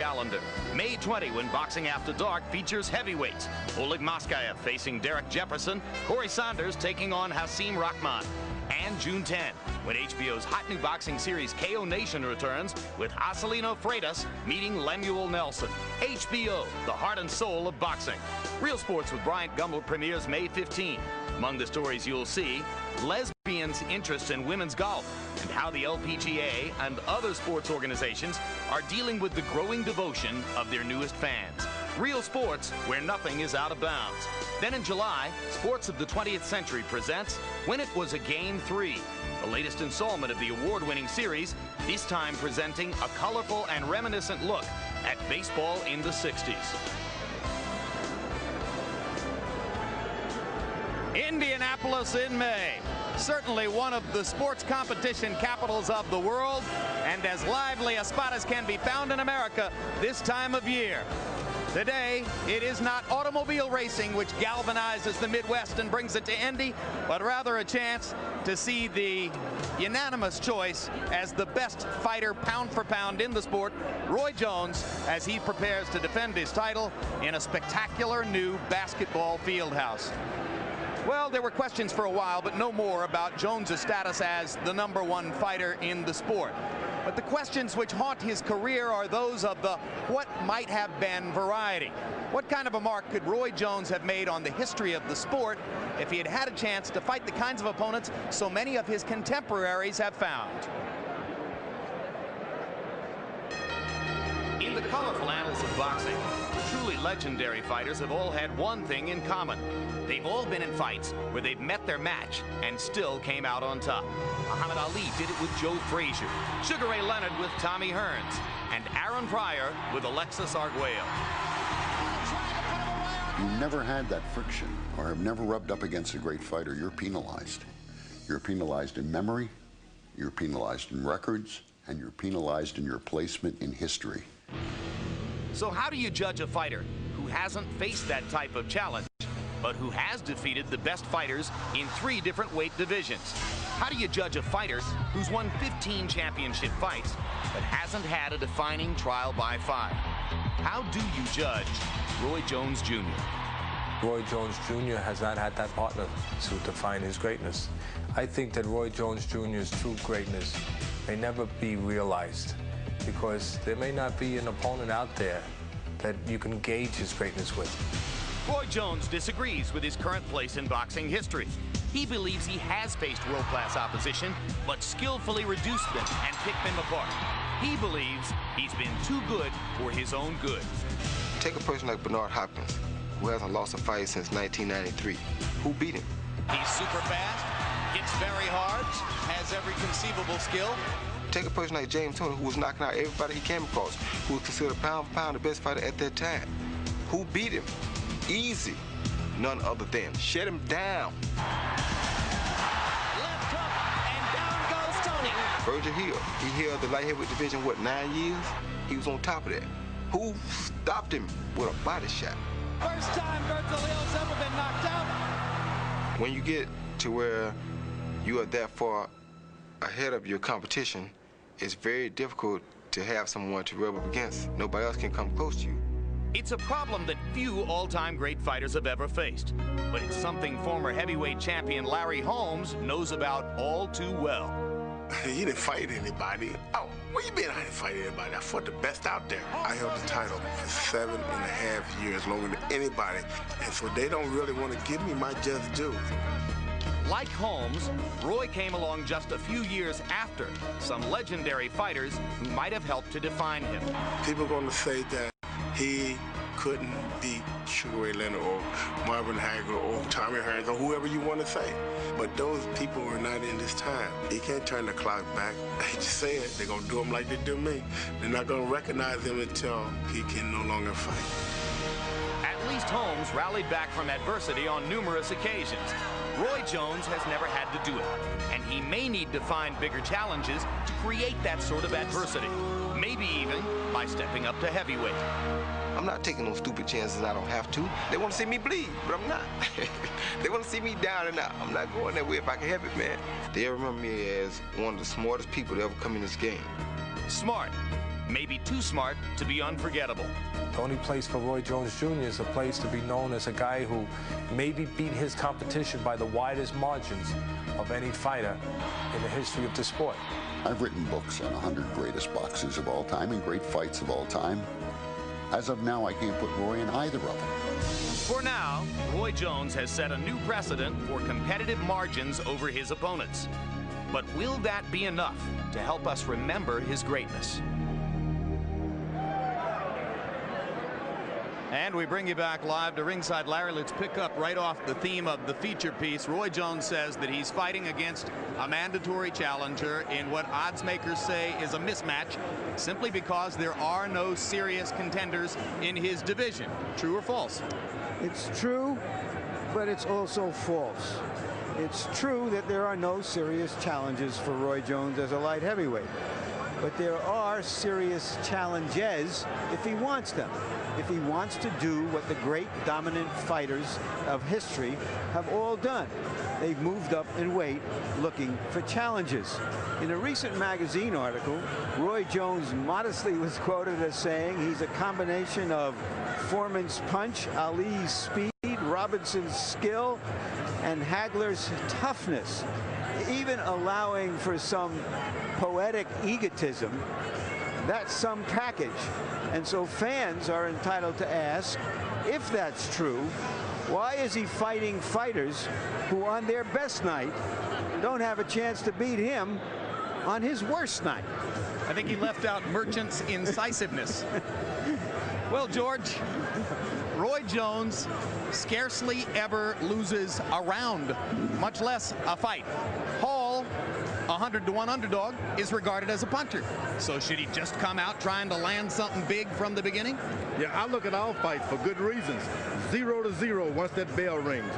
calendar. May 20, when Boxing After Dark features heavyweights. Oleg Moskayev facing Derek Jefferson, Corey Saunders taking on Hasim Rahman. And June 10, when HBO's hot new boxing series KO Nation returns with Acelino Freitas meeting Lemuel Nelson. HBO, the heart and soul of boxing. Real Sports with Bryant Gumbel premieres May 15. Among the stories you'll see, lesbians' interest in women's golf and how the LPGA and other sports organizations are dealing with the growing devotion of their newest fans. Real Sports, where nothing is out of bounds. Then in July, Sports of the 20th Century presents When It Was a Game 3, the latest installment of the award-winning series, this time presenting a colorful and reminiscent look at baseball in the 60s. Indianapolis in May. Certainly one of the sports competition capitals of the world, and as lively a spot as can be found in America this time of year. Today, it is not automobile racing which galvanizes the Midwest and brings it to Indy, but rather a chance to see the unanimous choice as the best fighter pound for pound in the sport, Roy Jones, as he prepares to defend his title in a spectacular new basketball field house. Well, there were questions for a while, but no more about Jones' status as the #1 fighter in the sport. But the questions which haunt his career are those of the what might have been variety. What kind of a mark could Roy Jones have made on the history of the sport if he had had a chance to fight the kinds of opponents so many of his contemporaries have found? In the colorful annals of boxing, truly legendary fighters have all had one thing in common. They've all been in fights where they've met their match and still came out on top. Muhammad Ali did it with Joe Frazier, Sugar Ray Leonard with Tommy Hearns, and Aaron Pryor with Alexis Arguello. You never had that friction or have never rubbed up against a great fighter, you're penalized. You're penalized in memory, you're penalized in records, and you're penalized in your placement in history. So how do you judge a fighter who hasn't faced that type of challenge, but who has defeated the best fighters in 3 different weight divisions? How do you judge a fighter who's won 15 championship fights, but hasn't had a defining trial by fire? How do you judge Roy Jones Jr.? Roy Jones Jr. has not had that partner to define his greatness. I think that Roy Jones Jr.'s true greatness may never be realized because there may not be an opponent out there that you can gauge his greatness with. Roy Jones disagrees with his current place in boxing history. He believes he has faced world-class opposition, but skillfully reduced them and picked them apart. He believes he's been too good for his own good. Take a person like Bernard Hopkins, who hasn't lost a fight since 1993. Who beat him? He's super fast, hits very hard, has every conceivable skill. Take a person like James Toney, who was knocking out everybody he came across, who was considered pound for pound the best fighter at that time. Who beat him? Easy. None other than shut him down. Left hook, and down goes Tony. Virgil Hill. He held the light heavyweight division, what, 9 years? He was on top of that. Who stopped him with a body shot? First time Virgil Hill's ever been knocked out. When you get to where you are that far ahead of your competition, it's very difficult to have someone to rub up against. Nobody else can come close to you. It's a problem that few all-time great fighters have ever faced, but it's something former heavyweight champion Larry Holmes knows about all too well. You didn't fight anybody. Oh, where you been? I didn't fight anybody. I fought the best out there. I held the title for 7.5 years, longer than anybody, and so they don't really want to give me my just due. Like Holmes, Roy came along just a few years after some legendary fighters who might have helped to define him. People are going to say that he couldn't beat Sugar Ray Leonard or Marvin Hagler or Tommy Hearns or whoever you want to say. But those people were not in this time. He can't turn the clock back. I hate to say it, they're going to do him like they do me. They're not going to recognize him until he can no longer fight. At least Holmes rallied back from adversity on numerous occasions. Roy Jones has never had to do it, and he may need to find bigger challenges to create that sort of adversity, maybe even by stepping up to heavyweight. I'm not taking those stupid chances I don't have to. They want to see me bleed, but I'm not. They want to see me down and out. I'm not going that way if I can help it, man. They remember me as one of the smartest people to ever come in this game. Smart, maybe too smart to be unforgettable. The only place for Roy Jones Jr. is a place to be known as a guy who maybe beat his competition by the widest margins of any fighter in the history of the sport. I've written books on 100 greatest boxers of all time and great fights of all time. As of now, I can't put Roy in either of them. For now, Roy Jones has set a new precedent for competitive margins over his opponents. But will that be enough to help us remember his greatness? And we bring you back live to ringside. Larry, let's pick up right off the theme of the feature piece. Roy Jones says that he's fighting against a mandatory challenger in what odds makers say is a mismatch, simply because there are no serious contenders in his division. True or false? It's true, but it's also false. It's true that there are no serious challenges for Roy Jones as a light heavyweight, but there are serious challenges if he wants them. If he wants to do what the great dominant fighters of history have all done. They've moved up in weight looking for challenges. In a recent magazine article, Roy Jones modestly was quoted as saying he's a combination of Foreman's punch, Ali's speed, Robinson's skill, and Hagler's toughness, even allowing for some poetic egotism. That's some package. And so fans are entitled to ask, if that's true, why is he fighting fighters who on their best night don't have a chance to beat him on his worst night? I think he left out Merchant's incisiveness. Well, George, Roy Jones scarcely ever loses a round, much less a fight. Hall, 100-to-1 underdog, is regarded as a punter. So should he just come out trying to land something big from the beginning? Yeah, I look at all fights for good reasons. 0-0 once that bell rings.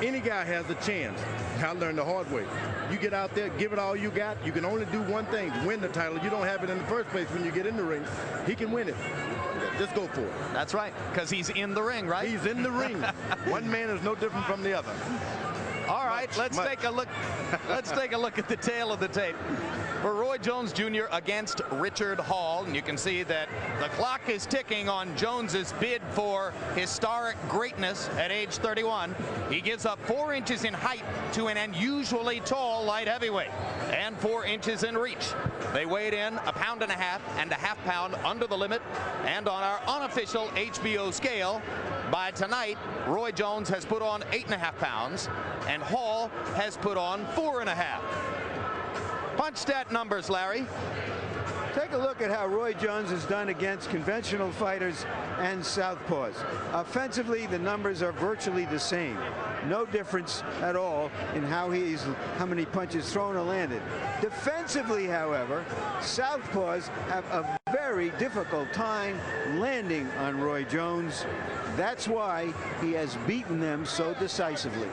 Any guy has a chance. I learned the hard way. You get out there, give it all you got. You can only do one thing, win the title. You don't have it in the first place when you get in the ring. He can win it. Just go for it. That's right, because he's in the ring, right? He's in the ring. One man is no different from the other. All right, let's take a look. Let's take a look at the tail of the tape for Roy Jones Jr. against Richard Hall, and you can see that the clock is ticking on Jones's bid for historic greatness at age 31. He gives up 4 inches in height to an unusually tall light heavyweight, and 4 inches in reach. They weighed in 1.5 pounds and a half pound under the limit, and on our unofficial HBO scale, by tonight, Roy Jones has put on 8.5 pounds, and Hall has put on 4.5. Punch stat numbers, Larry. Take a look at how Roy Jones has done against conventional fighters and southpaws. Offensively, the numbers are virtually the same. No difference at all in how many punches thrown or landed. Defensively, however, southpaws have a very difficult time landing on Roy Jones. That's why he has beaten them so decisively.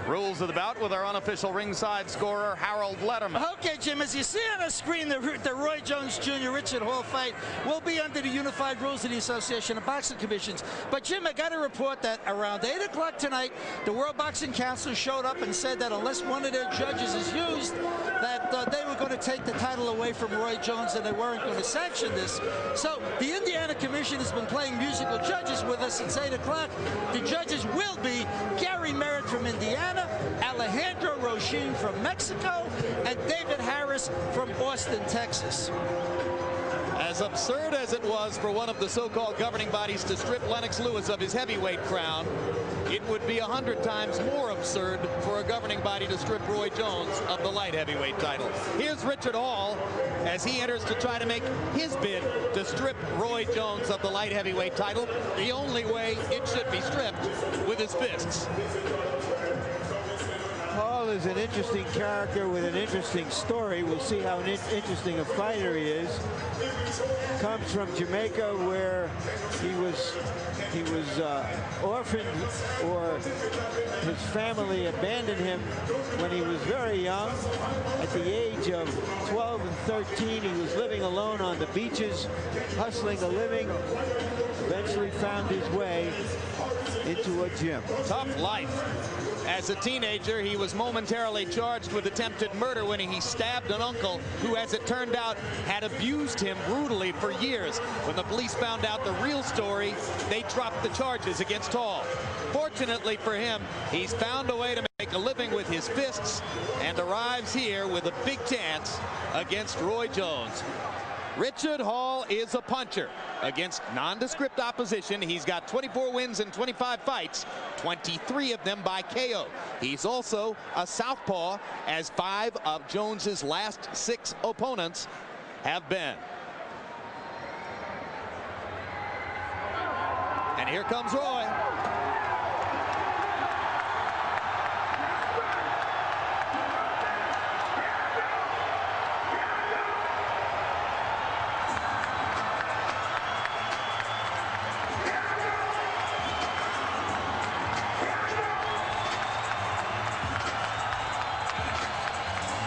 Rules of the bout with our unofficial ringside scorer, Harold Letterman. Okay, Jim, as you see on the screen, the Roy Jones Jr. Richard Hall fight will be under the unified rules of the Association of Boxing Commissions. But, Jim, I got to report that around 8 o'clock tonight, the World Boxing Council showed up and said that unless one of their judges is used, that they were going to take the title away from Roy Jones and they weren't going to sanction this. So the Indiana Commission has been playing musical judges with us since 8 o'clock. The judges will be Gary Merritt from Indiana, Alejandro Rochin from Mexico, and David Harris from Austin, Texas. As absurd as it was for one of the so-called governing bodies to strip Lennox Lewis of his heavyweight crown, it would be 100 times more absurd for a governing body to strip Roy Jones of the light heavyweight title. Here's Richard Hall as he enters to try to make his bid to strip Roy Jones of the light heavyweight title the only way it should be stripped, with his fists. Hall is an interesting character with an interesting story. We'll see how interesting a fighter he is. Comes from Jamaica, where he was orphaned, or his family abandoned him when he was very young. At the age of 12 and 13, he was living alone on the beaches, hustling a living. Eventually found his way into a gym. Tough life. As a teenager, he was momentarily charged with attempted murder when he stabbed an uncle who, as it turned out, had abused him brutally for years. When the police found out the real story, they dropped the charges against Hall. Fortunately for him, he's found a way to make a living with his fists and arrives here with a big chance against Roy Jones. Richard Hall is a puncher against nondescript opposition. He's got 24 wins in 25 fights, 23 of them by KO. He's also a southpaw, as 5 of Jones's last 6 opponents have been. And here comes Roy.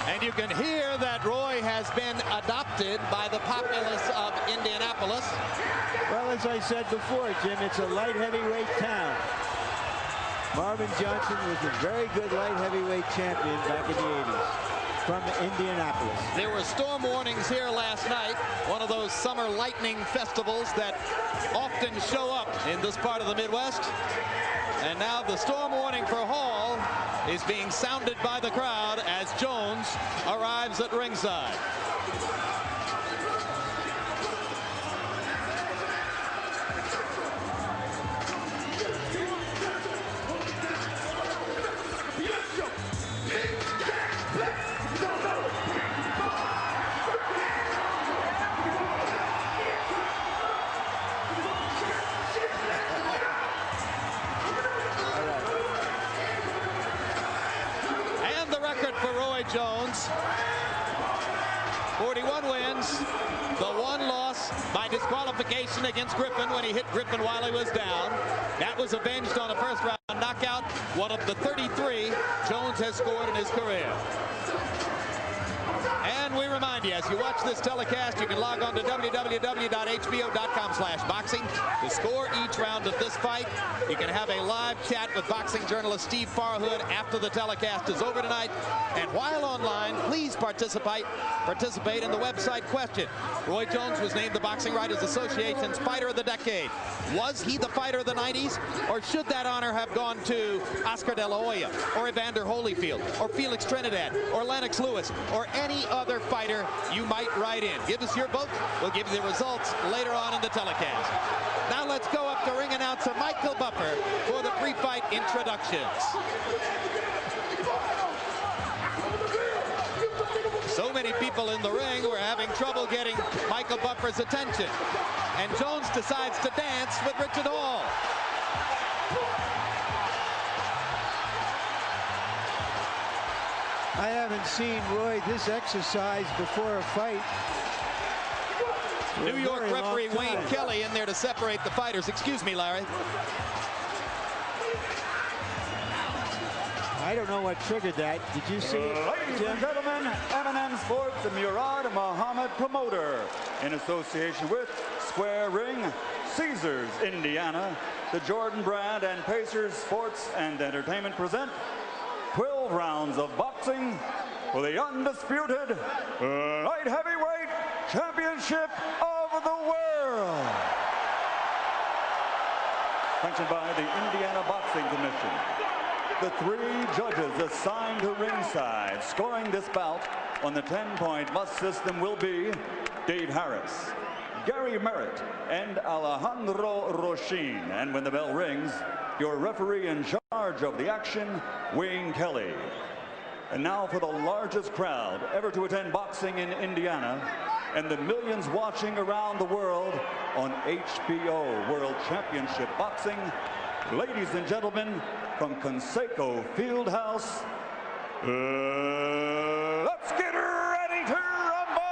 And you can hear that Roy has been adopted by the populace of Indianapolis. Well, as I said before, Jim, it's a light heavyweight town. Marvin Johnson was a very good light heavyweight champion back in the 80s from Indianapolis. There were storm warnings here last night, one of those summer lightning festivals that often show up in this part of the Midwest. And now the storm warning for Hall is being sounded by the crowd as Jones arrives at ringside. For Roy Jones, 41 wins, the 1 loss by disqualification against Griffin when he hit Griffin while he was down. That was avenged on a first-round knockout, one of the 33 Jones has scored in his career. And we remind you, as you watch this telecast, you can log on to www.hbo.com/boxing to score each round of this fight. You can have a live chat with boxing journalist Steve Farhood after the telecast is over tonight. And while online, please participate in the website question. Roy Jones was named the Boxing Writers Association's Fighter of the Decade. Was he the fighter of the 90s, or should that honor have gone to Oscar De La Hoya, or Evander Holyfield, or Felix Trinidad, or Lennox Lewis, or any other fighter you might write in? Give us your vote. We'll give you the results later on in the telecast. Now let's go up to ring announcer Michael Buffer for the pre-fight introductions. So many people in the ring were having trouble getting Michael Buffer's attention. And Jones decides to dance with Richard Hall. I haven't seen Roy this exercise before a fight. New York referee Wayne Kelly in there to separate the fighters. Excuse me, Larry. I don't know what triggered that. Did you see it? Ladies and gentlemen, M&M Sports and Murad Muhammad promoter, in association with Square Ring, Caesars, Indiana, the Jordan Brand and Pacers Sports and Entertainment present 12 rounds of boxing for the undisputed light heavyweight championship of the world. Sanctioned by the Indiana Boxing Commission. The 3 judges assigned to ringside scoring this bout on the 10-point must system will be Dave Harris, Gary Merritt, and Alejandro Rochin. And when the bell rings, your referee in charge of the action, Wayne Kelly. And now for the largest crowd ever to attend boxing in Indiana and the millions watching around the world on HBO World Championship Boxing. Ladies and gentlemen, from Conseco Fieldhouse, let's get ready to rumble!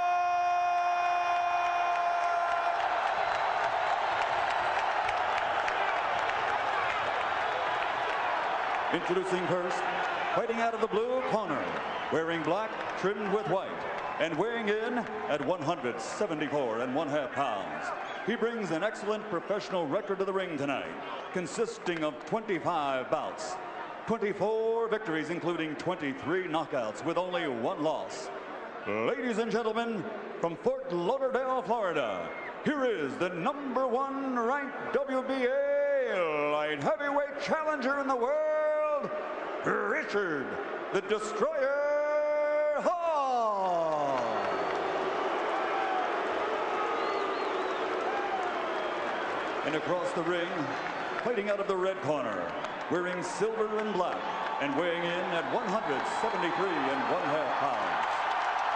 Introducing first, fighting out of the blue corner, wearing black trimmed with white, and weighing in at 174.5 pounds. He brings an excellent professional record to the ring tonight, consisting of 25 bouts. 24 victories, including 23 knockouts, with only 1 loss. Ladies and gentlemen, from Fort Lauderdale, Florida, here is the #1 ranked WBA light heavyweight challenger in the world, Richard the Destroyer Hall. And across the ring, fighting out of the red corner, wearing silver and black, and weighing in at 173 1/2 pounds.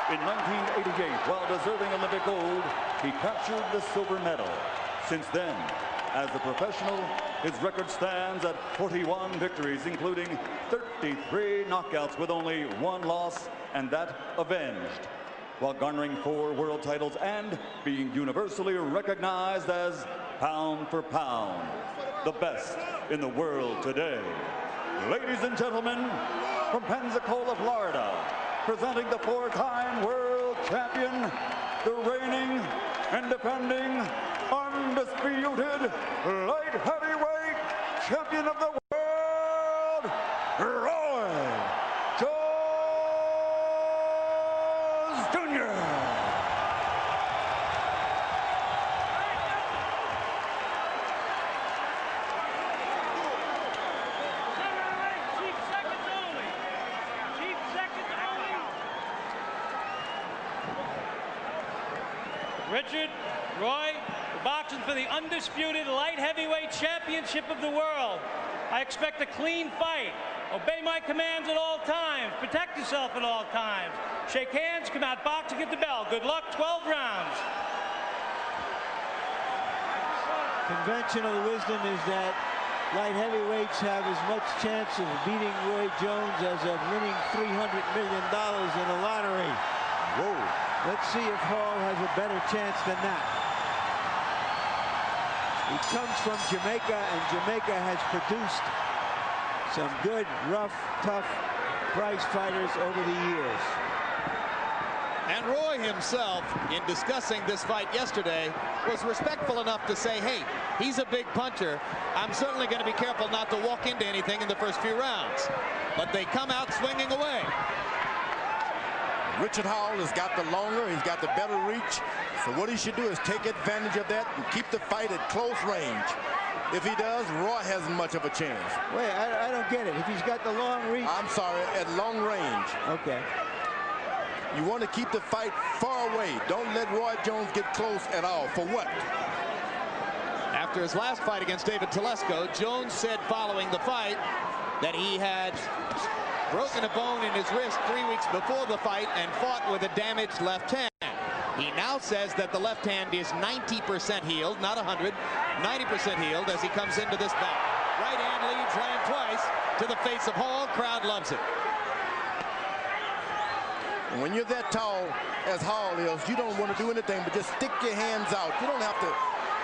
In 1988, while deserving Olympic gold, he captured the silver medal. Since then, as a professional, his record stands at 41 victories, including 33 knockouts with only 1 loss, and that avenged, while garnering 4 world titles and being universally recognized as pound for pound, the best in the world today. Ladies and gentlemen, from Pensacola, Florida, presenting the 4-time world champion, the reigning and defending undisputed light heavyweight champion of the world, Roy Jones Jr. Richard, Roy, boxing for the undisputed light heavyweight championship of the world. I expect a clean fight. Obey my commands at all times. Protect yourself at all times. Shake hands, come out boxing at the bell. Good luck, 12 rounds. Conventional wisdom is that light heavyweights have as much chance of beating Roy Jones as of winning $300 million in a lottery. Whoa. Let's see if Hall has a better chance than that. He comes from Jamaica, and Jamaica has produced some good, rough, tough prize fighters over the years. And Roy himself, in discussing this fight yesterday, was respectful enough to say, hey, he's a big puncher. I'm certainly going to be careful not to walk into anything in the first few rounds. But they come out swinging away. Richard Hall has got the longer, he's got the better reach. So what he should do is take advantage of that and keep the fight at close range. If he does, Roy hasn't much of a chance. Wait, I don't get it. If he's got the long reach. I'm sorry, at long range. Okay. You want to keep the fight far away. Don't let Roy Jones get close at all. For what? After his last fight against David Telesco, Jones said following the fight that he had broken a bone in his wrist 3 weeks before the fight and fought with a damaged left hand. He now says that the left hand is 90% healed, not 100, 90% healed as he comes into this bout. Right hand leads land twice to the face of Hall. Crowd loves it. When you're that tall as Hall is, you don't want to do anything but just stick your hands out. You don't have to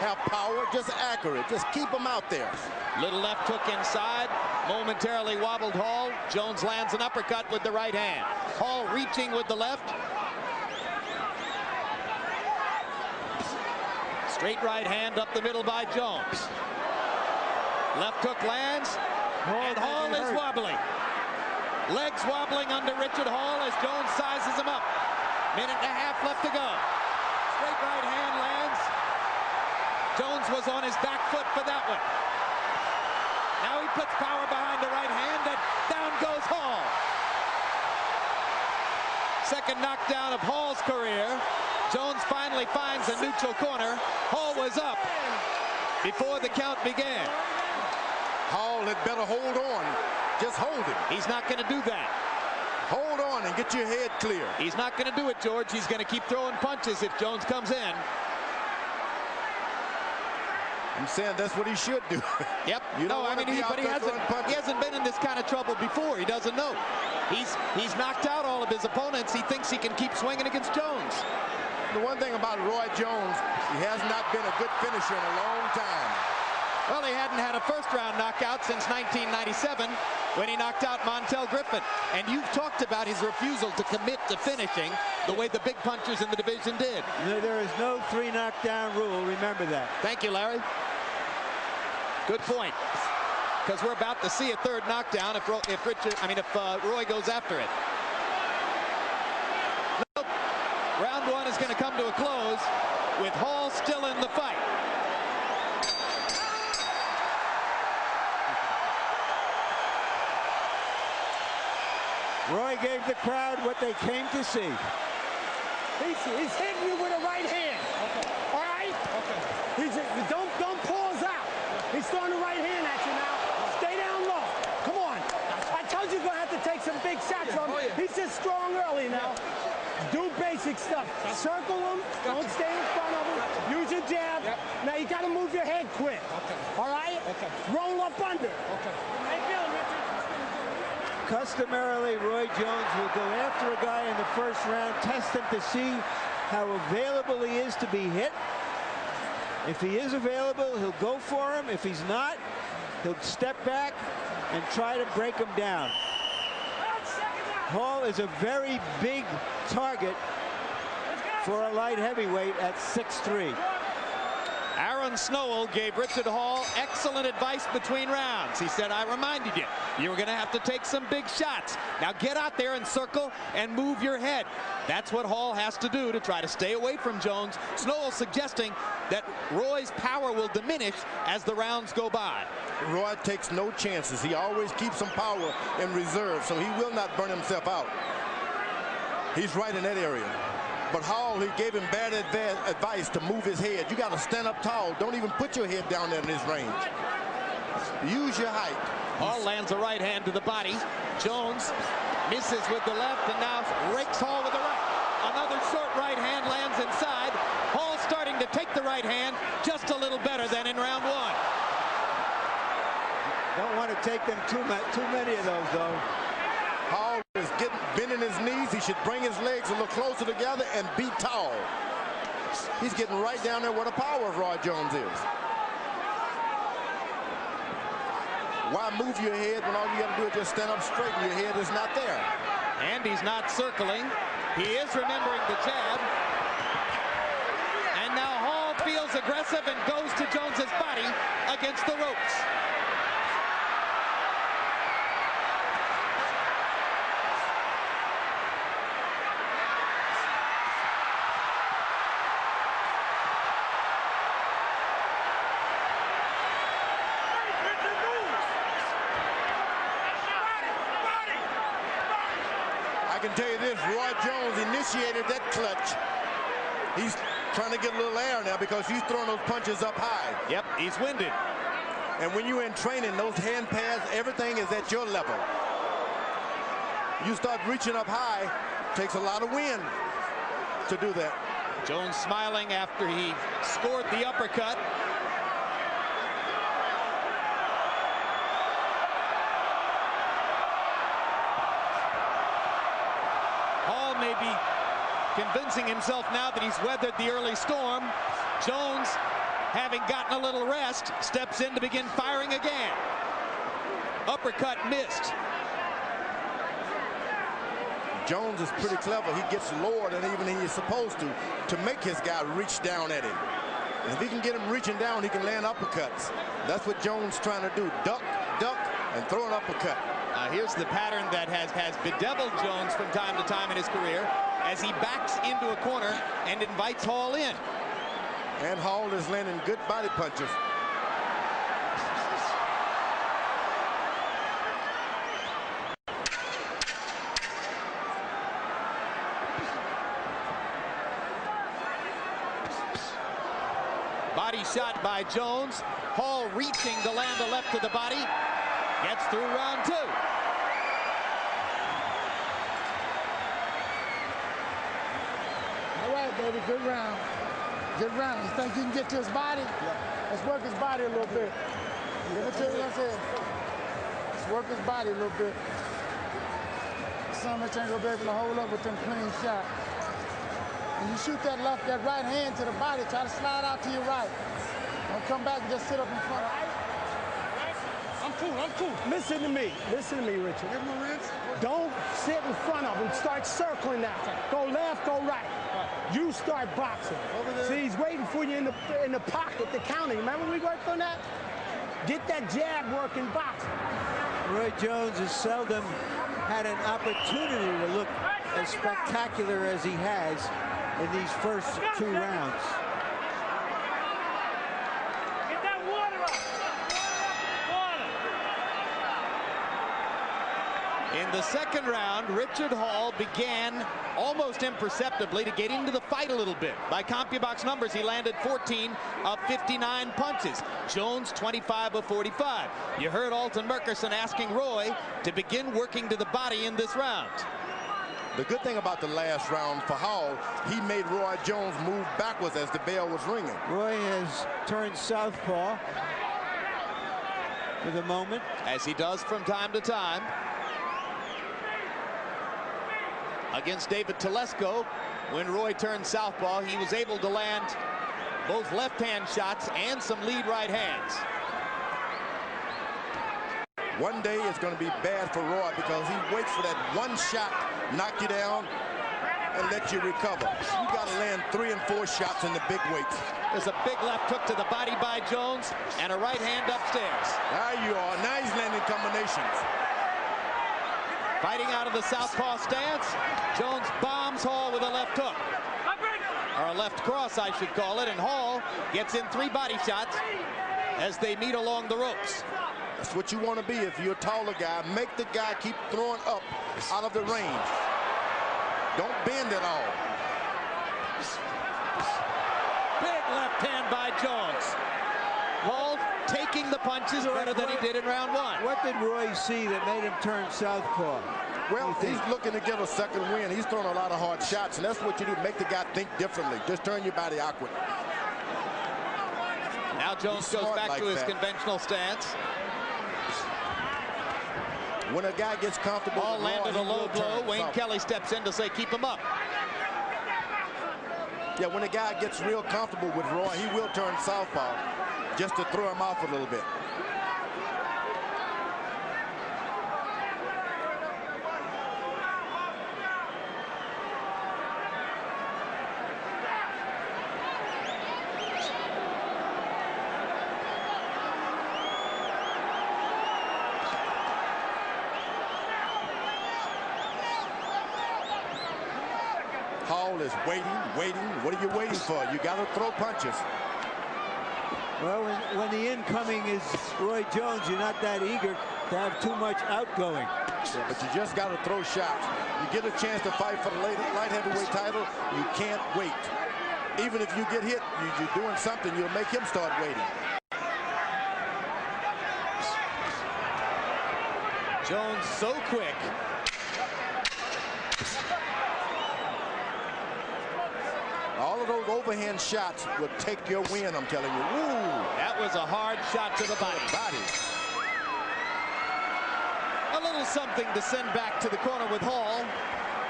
have power, just accurate. Just keep them out there. Little left hook inside, momentarily wobbled Hall. Jones lands an uppercut with the right hand. Hall reaching with the left. Straight right hand up the middle by Jones. Left hook lands, and Hall is wobbling. Legs wobbling under Richard Hall as Jones sizes him up. Minute and a half left to go. Straight right hand lands. Jones was on his back foot for that one. Now he puts power behind the right hand, and down goes Hall. Second knockdown of Hall's career. Jones finally finds a neutral corner. Hall was up before the count began. Hall had better hold on. Just hold him. He's not going to do that. Hold on and get your head clear. He's not going to do it, George. He's going to keep throwing punches if Jones comes in. I'm saying that's what he should do. Yep. But he hasn't been in this kind of trouble before. He doesn't know. He's knocked out all of his opponents. He thinks he can keep swinging against Jones. The one thing about Roy Jones, he has not been a good finisher in a long time. Well, he hadn't had a first-round knockout since 1997 when he knocked out Montel Griffin. And you've talked about his refusal to commit to finishing the way the big punchers in the division did. There is no 3 knockdown rule. Remember that. Thank you, Larry. Good point. because we're about to see a third knockdown if Roy goes after it. Nope. Round one is going to come to a close with Hall still in the fight. Roy gave the crowd what they came to see. He's hitting you with a right hand. Okay. All right? Okay. Don't pause out. He's throwing the right hand at you now. Stay down low. Come on. I told you you're going to have to take some big shots from him. He's just strong early now. Do basic stuff. Circle him. Don't stay in front of him. Use your jab. Now you got to move your head quick. Okay. All right? Okay. Roll up under. Okay. How you feeling, Richard? Customarily, Roy Jones will go after a guy in the first round, test him to see how available he is to be hit. If he is available, he'll go for him. If he's not, he'll step back and try to break him down. Hall is a very big target for a light heavyweight at 6'3". Aaron Snowell gave Richard Hall excellent advice between rounds. He said, I reminded you were going to have to take some big shots. Now get out there and circle and move your head. That's what Hall has to do to try to stay away from Jones. Snowell suggesting that Roy's power will diminish as the rounds go by. Roy takes no chances. He always keeps some power in reserve, so he will not burn himself out. He's right in that area. But Hall, he gave him bad advice to move his head. You got to stand up tall. Don't even put your head down there in this range. Use your height. Hall lands a right hand to the body. Jones misses with the left and now rakes Hall with the right. Another short right hand lands inside. Hall starting to take the right hand just a little better than in round one. Don't want to take them too many of those, though. Hall is bending his knees. He should bring his legs a little closer together and be tall. He's getting right down there where the power of Roy Jones is. Why move your head when all you got to do is just stand up straight and your head is not there? And he's not circling. He is remembering the jab. And now Hall feels aggressive and goes to Jones's body against the ropes. I can tell you this, Roy Jones initiated that clutch. He's trying to get a little air now because he's throwing those punches up high. Yep, he's winded. And when you're in training, those hand pads, everything is at your level. You start reaching up high, takes a lot of wind to do that. Jones smiling after he scored the uppercut. Hall may be convincing himself now that he's weathered the early storm. Jones, having gotten a little rest, steps in to begin firing again. Uppercut missed. Jones is pretty clever. He gets lower than even he is supposed to make his guy reach down at him. And if he can get him reaching down, he can land uppercuts. That's what Jones is trying to do. Duck, duck, and throw an uppercut. Here's the pattern that has bedeviled Jones from time to time in his career as he backs into a corner and invites Hall in. And Hall is landing good body punches. Body shot by Jones. Hall reaching to land a left to the body. Gets through round two. All right, baby, good round. Good round. You think you can get to his body? Yeah. Let's work his body a little bit. Let me tell you what I said. Let's work his body a little bit. Some of us ain't gonna be able to hold up with them clean shots. When you shoot that right hand to the body, try to slide out to your right. Don't come back and just sit up in front. I'm cool. Listen to me, Richard. Don't sit in front of him. Start circling now. Go left, go right. You start boxing. See, he's waiting for you in the pocket, the counting. Remember we worked on that? Get that jab working boxing. Roy Jones has seldom had an opportunity to look as spectacular as he has in these first 2 rounds. Get that water up. Water. In the second round, Richard Hall began almost imperceptibly to get into the fight a little bit. By CompuBox numbers, he landed 14 of 59 punches. Jones, 25 of 45. You heard Alton Murchison asking Roy to begin working to the body in this round. The good thing about the last round for Hall, he made Roy Jones move backwards as the bell was ringing. Roy has turned southpaw for the moment, as he does from time to time. Against David Telesco, when Roy turned southpaw, he was able to land both left-hand shots and some lead right hands. One day it's going to be bad for Roy because he waits for that one shot, knock you down, and let you recover. You got to land 3 and 4 shots in the big weights. There's a big left hook to the body by Jones and a right hand upstairs. There you are. Now he's landing combinations. Fighting out of the southpaw stance, Jones bombs Hall with a left hook. Or a left cross, I should call it, and Hall gets in 3 body shots as they meet along the ropes. That's what you want to be if you're a taller guy. Make the guy keep throwing up out of the range. Don't bend at all. Big left hand by Jones. Hall taking the punches better than he did in round 1. What did Roy see that made him turn southpaw? Well, he's looking to get a second win. He's throwing a lot of hard shots, and that's what you do. Make the guy think differently. Just turn your body awkward. Now Jones goes back to his conventional stance. When a guy gets comfortable, Hall landed a low blow. Wayne Kelly steps in to say, keep him up. Yeah, when a guy gets real comfortable with Roy, he will turn southpaw just to throw him off a little bit. Hall is waiting. What are you waiting for? You got to throw punches. Well, when the incoming is Roy Jones, you're not that eager to have too much outgoing. Yeah, but you just got to throw shots. You get a chance to fight for the light heavyweight title, you can't wait. Even if you get hit, you're doing something, you'll make him start waiting. Jones so quick. All of those overhand shots would take your win, I'm telling you. Ooh. That was a hard shot to the body. A little something to send back to the corner with Hall.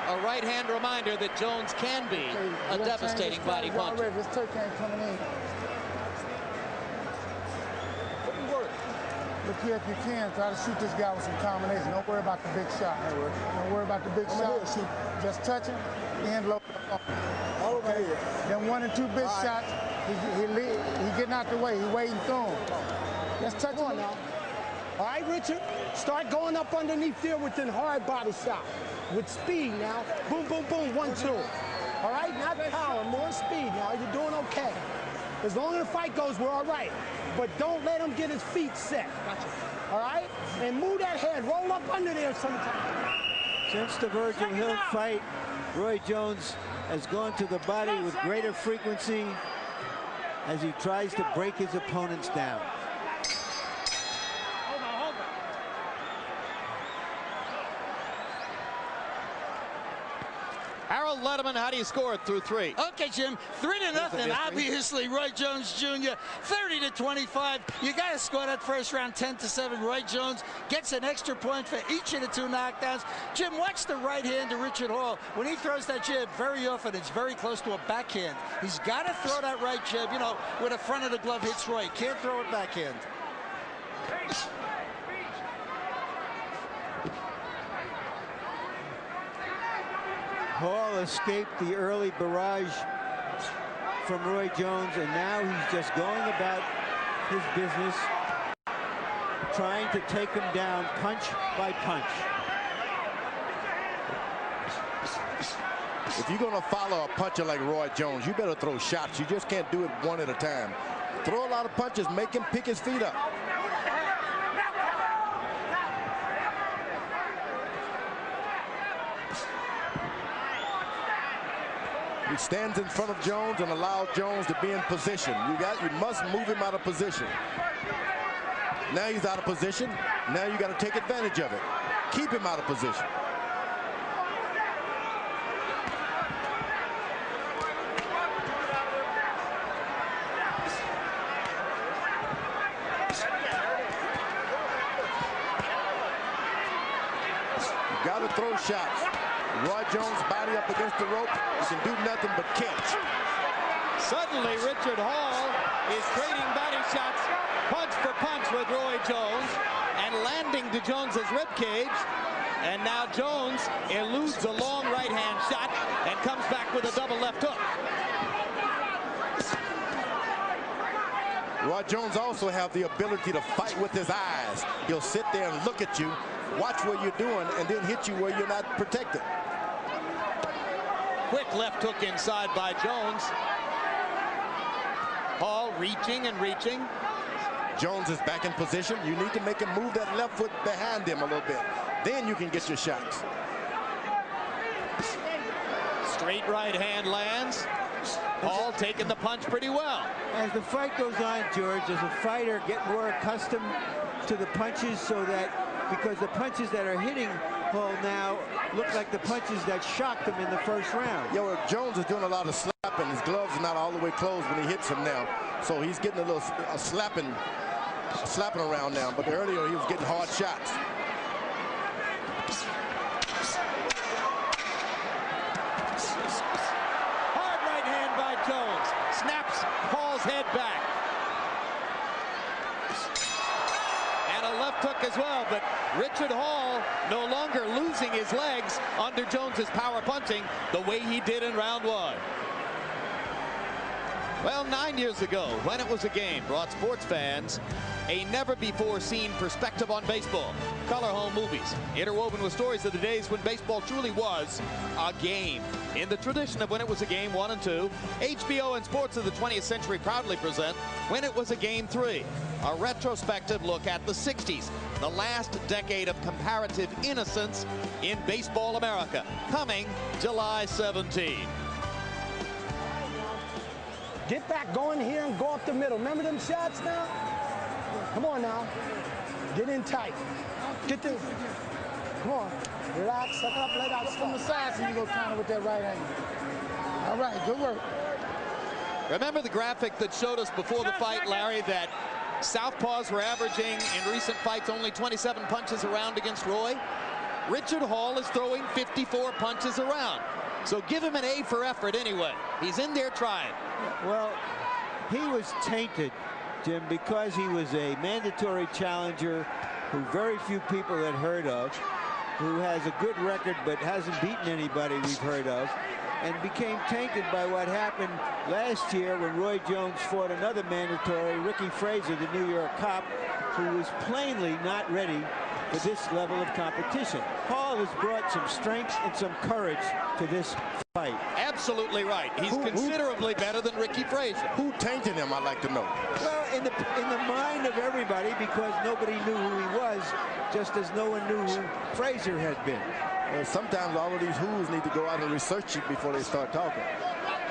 A right-hand reminder that Jones can be a devastating body puncher. This turkey ain't coming in. Look here if you can. Try to shoot this guy with some combination. Don't worry about the big shot. Don't worry about the big shot. Just touch him and low. Okay. Then 1 and 2 big shots. He getting out the way. He waiting through him. Just touch him now. All right, Richard, start going up underneath there with the hard body shot. With speed now. Boom, boom, boom, 1, 2. All right, not power, more speed now. You're doing okay. As long as the fight goes, we're all right. But don't let him get his feet set. Gotcha. All right? And move that head. Roll up under there sometime. Since the Virgil Hill fight, Roy Jones has gone to the body with greater frequency as he tries to break his opponents down. Harold Letterman, how do you score it through 3? Okay, Jim, 3-0. Obviously, Roy Jones Jr. 30-25. You got to score that first round 10-7. Roy Jones gets an extra point for each of the 2 knockdowns. Jim, watch the right hand of Richard Hall. When he throws that jab, very often it's very close to a backhand. He's got to throw that right jab, you know, where the front of the glove hits Roy. Can't throw it backhand. Hall escaped the early barrage from Roy Jones, and now he's just going about his business. trying to take him down punch by punch. If you're going to follow a puncher like Roy Jones, you better throw shots. You just can't do it one at a time. Throw a lot of punches, make him pick his feet up. He stands in front of Jones and allows Jones to be in position. You must move him out of position. Now he's out of position. Now you got to take advantage of it. Keep him out of position. Got to throw shots. Roy Jones' body up against the rope. He can do nothing but catch. Suddenly, Richard Hall is trading body shots, punch for punch with Roy Jones, and landing to Jones's ribcage. And now Jones eludes a long right-hand shot and comes back with a double left hook. Roy Jones also have the ability to fight with his eyes. He'll sit there and look at you, watch what you're doing, and then hit you where you're not protected. Quick left hook inside by Jones. Hall reaching and reaching. Jones is back in position. You need to make him move that left foot behind him a little bit. Then you can get your shots. Straight right hand lands. Hall taking the punch pretty well. As the fight goes on, George, does a fighter get more accustomed to the punches so that, because the punches that are hitting Hall now look like the punches that shocked him in the first round? Yeah, well, Jones is doing a lot of slapping. His gloves are not all the way closed when he hits him now. So he's getting a little slapping around now. But earlier he was getting hard shots. Hard right hand by Jones. Snaps Hall's head back. And a left hook as well, but Richard Hall no longer losing his legs under Jones's power punching the way he did in round one. Well, 9 years ago, when it was a game, brought sports fans a never-before-seen perspective on baseball. Color home movies, interwoven with stories of the days when baseball truly was a game. In the tradition of When It Was a Game 1 and 2, HBO and Sports of the 20th Century proudly present When It Was a Game 3, a retrospective look at the 60s, the last decade of comparative innocence in baseball America, coming July 17. Get back, go in here and go up the middle. Remember them shots now? Come on now. Get in tight. Get this. Come on. Relax, suck it up, let out from the side so you go counter with that right hand. All right, good work. Remember the graphic that showed us before the fight, Larry, that southpaws were averaging in recent fights only 27 punches around against Roy? Richard Hall is throwing 54 punches around. So give him an A for effort anyway. He's in there trying. Well, he was tainted, Jim, because he was a mandatory challenger who very few people had heard of, who has a good record but hasn't beaten anybody we've heard of, and became tainted by what happened last year when Roy Jones fought another mandatory, Ricky Frazier, the New York cop, who was plainly not ready for this level of competition. Hall has brought some strength and some courage to this fight. Absolutely right. He's considerably better than Ricky Frazier. Who tainted him, I'd like to know. Well, in the mind of everybody, because nobody knew who he was, just as no one knew who Frazier had been. Well, sometimes all of these who's need to go out and research it before they start talking.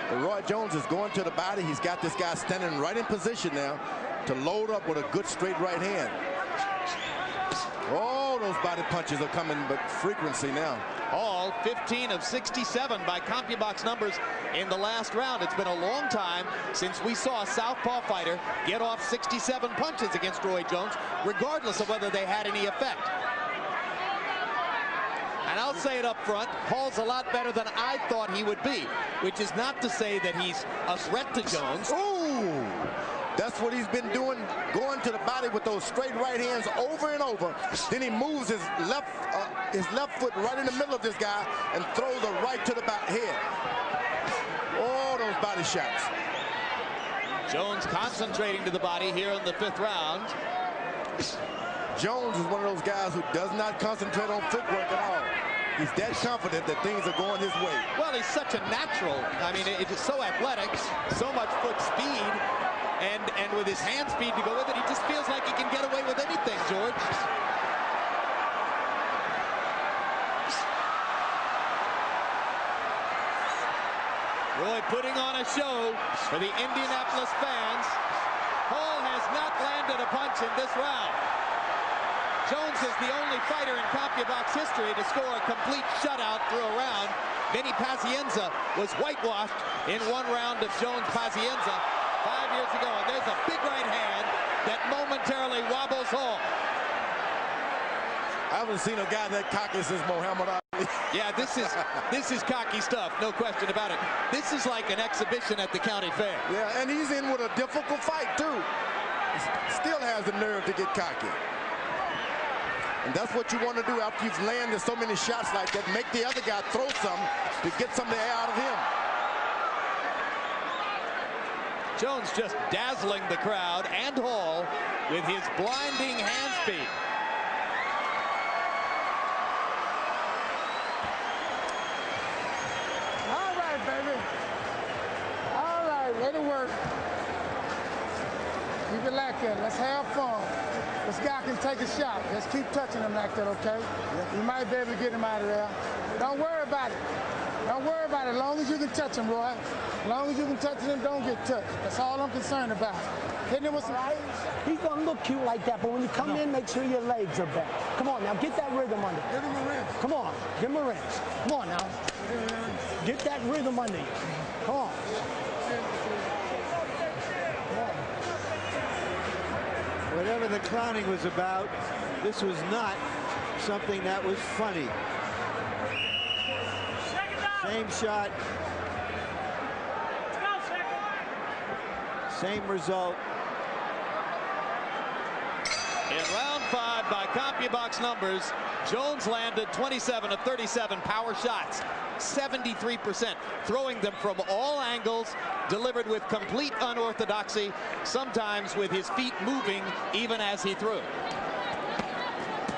But Roy Jones is going to the body. He's got this guy standing right in position now to load up with a good straight right hand. Oh, those body punches are coming with frequency now. Hall 15 of 67 by CompuBox numbers in the last round. It's been a long time since we saw a southpaw fighter get off 67 punches against Roy Jones, regardless of whether they had any effect. And I'll say it up front, Hall's a lot better than I thought he would be, which is not to say that he's a threat to Jones. Ooh! That's what he's been doing, going to the body with those straight right hands over and over. Then he moves his left foot right in the middle of this guy and throws a right to the back head. Oh, those body shots. Jones concentrating to the body here in the 5th round. Jones is one of those guys who does not concentrate on footwork at all. He's that confident that things are going his way. Well, he's such a natural. I mean, it's so athletic, so much foot speed, and with his hand speed to go with it, he just feels like he can get away with anything, George. Roy putting on a show for the Indianapolis fans. Hall has not landed a punch in this round. Jones is the only fighter in CompuBox history to score a complete shutout through a round. Vinny Pazienza was whitewashed in one round of Jones Pazienza 5 years ago. And there's a big right hand that momentarily wobbles Hall. I haven't seen a guy that cocky since Muhammad Ali. Yeah, this is cocky stuff, no question about it. This is like an exhibition at the county fair. Yeah, and he's in with a difficult fight too. Still has the nerve to get cocky. And that's what you want to do after you've landed so many shots like that. Make the other guy throw some to get some of the air out of him. Jones just dazzling the crowd and Hall with his blinding hand speed. All right, baby. All right, way to work. Keep it like that. Let's have fun. This guy can take a shot. Let's keep touching him like that, okay? We might be able to get him out of there. Don't worry about it. Don't worry about it. As long as you can touch him, Roy. As long as you can touch him, don't get touched. That's all I'm concerned about. Hitting him with some... He's going to look cute like that, but when you come in, make sure your legs are back. Come on, now, get that rhythm under. Give him a wrench. Come on, give him a wrench. Come on, now. Get that rhythm under you. Come on. Whatever the clowning was about, this was not something that was funny. Same shot. Same result. In round 5, by CompuBox numbers, Jones landed 27 of 37 power shots, 73%, throwing them from all angles, delivered with complete unorthodoxy, sometimes with his feet moving even as he threw.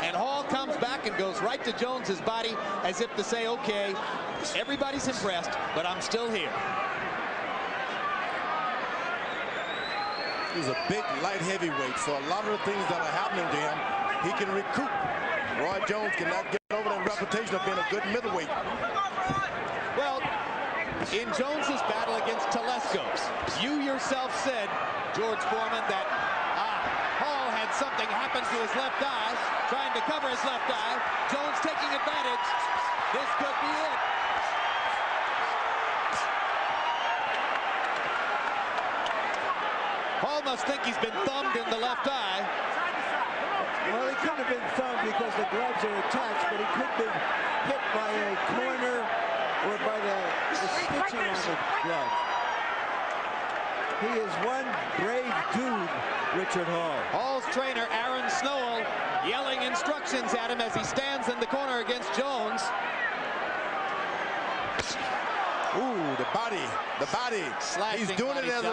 And Hall comes back and goes right to Jones's body as if to say, okay, everybody's impressed, but I'm still here. He's a big light heavyweight, so a lot of the things that are happening to him, he can recoup. Roy Jones cannot get over that reputation of being a good middleweight. Well, in Jones's battle against Telesco, you yourself said, George Foreman, that Hall had something happen to his left eye, trying to cover his left eye. Jones taking advantage. This could be it. Hall must think he's been thumbed in the left eye. Well, he couldn't have been thumbed because the gloves are attached, but he could have been hit by a corner or by the stitching on the glove. He is one brave dude, Richard Hall. Hall's trainer, Aaron Snowell, yelling instructions at him as he stands in the corner against Jones. Ooh, the body. Slashing he's doing it as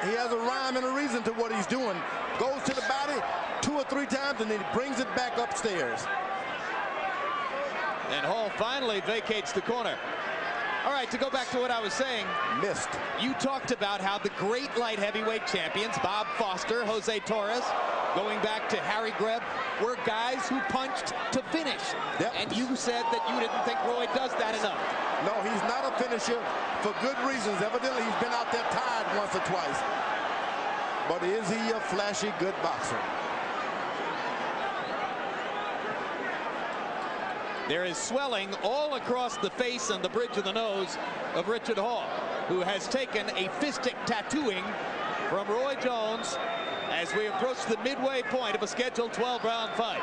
he has a rhyme and a reason to what he's doing. Goes to the body 2 or 3 times and then he brings it back upstairs. And Hall finally vacates the corner. All right, to go back to what I was saying. Missed. You talked about how the great light heavyweight champions, Bob Foster, Jose Torres, going back to Harry Greb, were guys who punched to finish. Yep. And you said that you didn't think Roy does that enough. No, he's not a finisher for good reasons. Evidently, he's been out there tied once or twice. But is he a flashy, good boxer? There is swelling all across the face and the bridge of the nose of Richard Hall, who has taken a fistic tattooing from Roy Jones as we approach the midway point of a scheduled 12-round fight.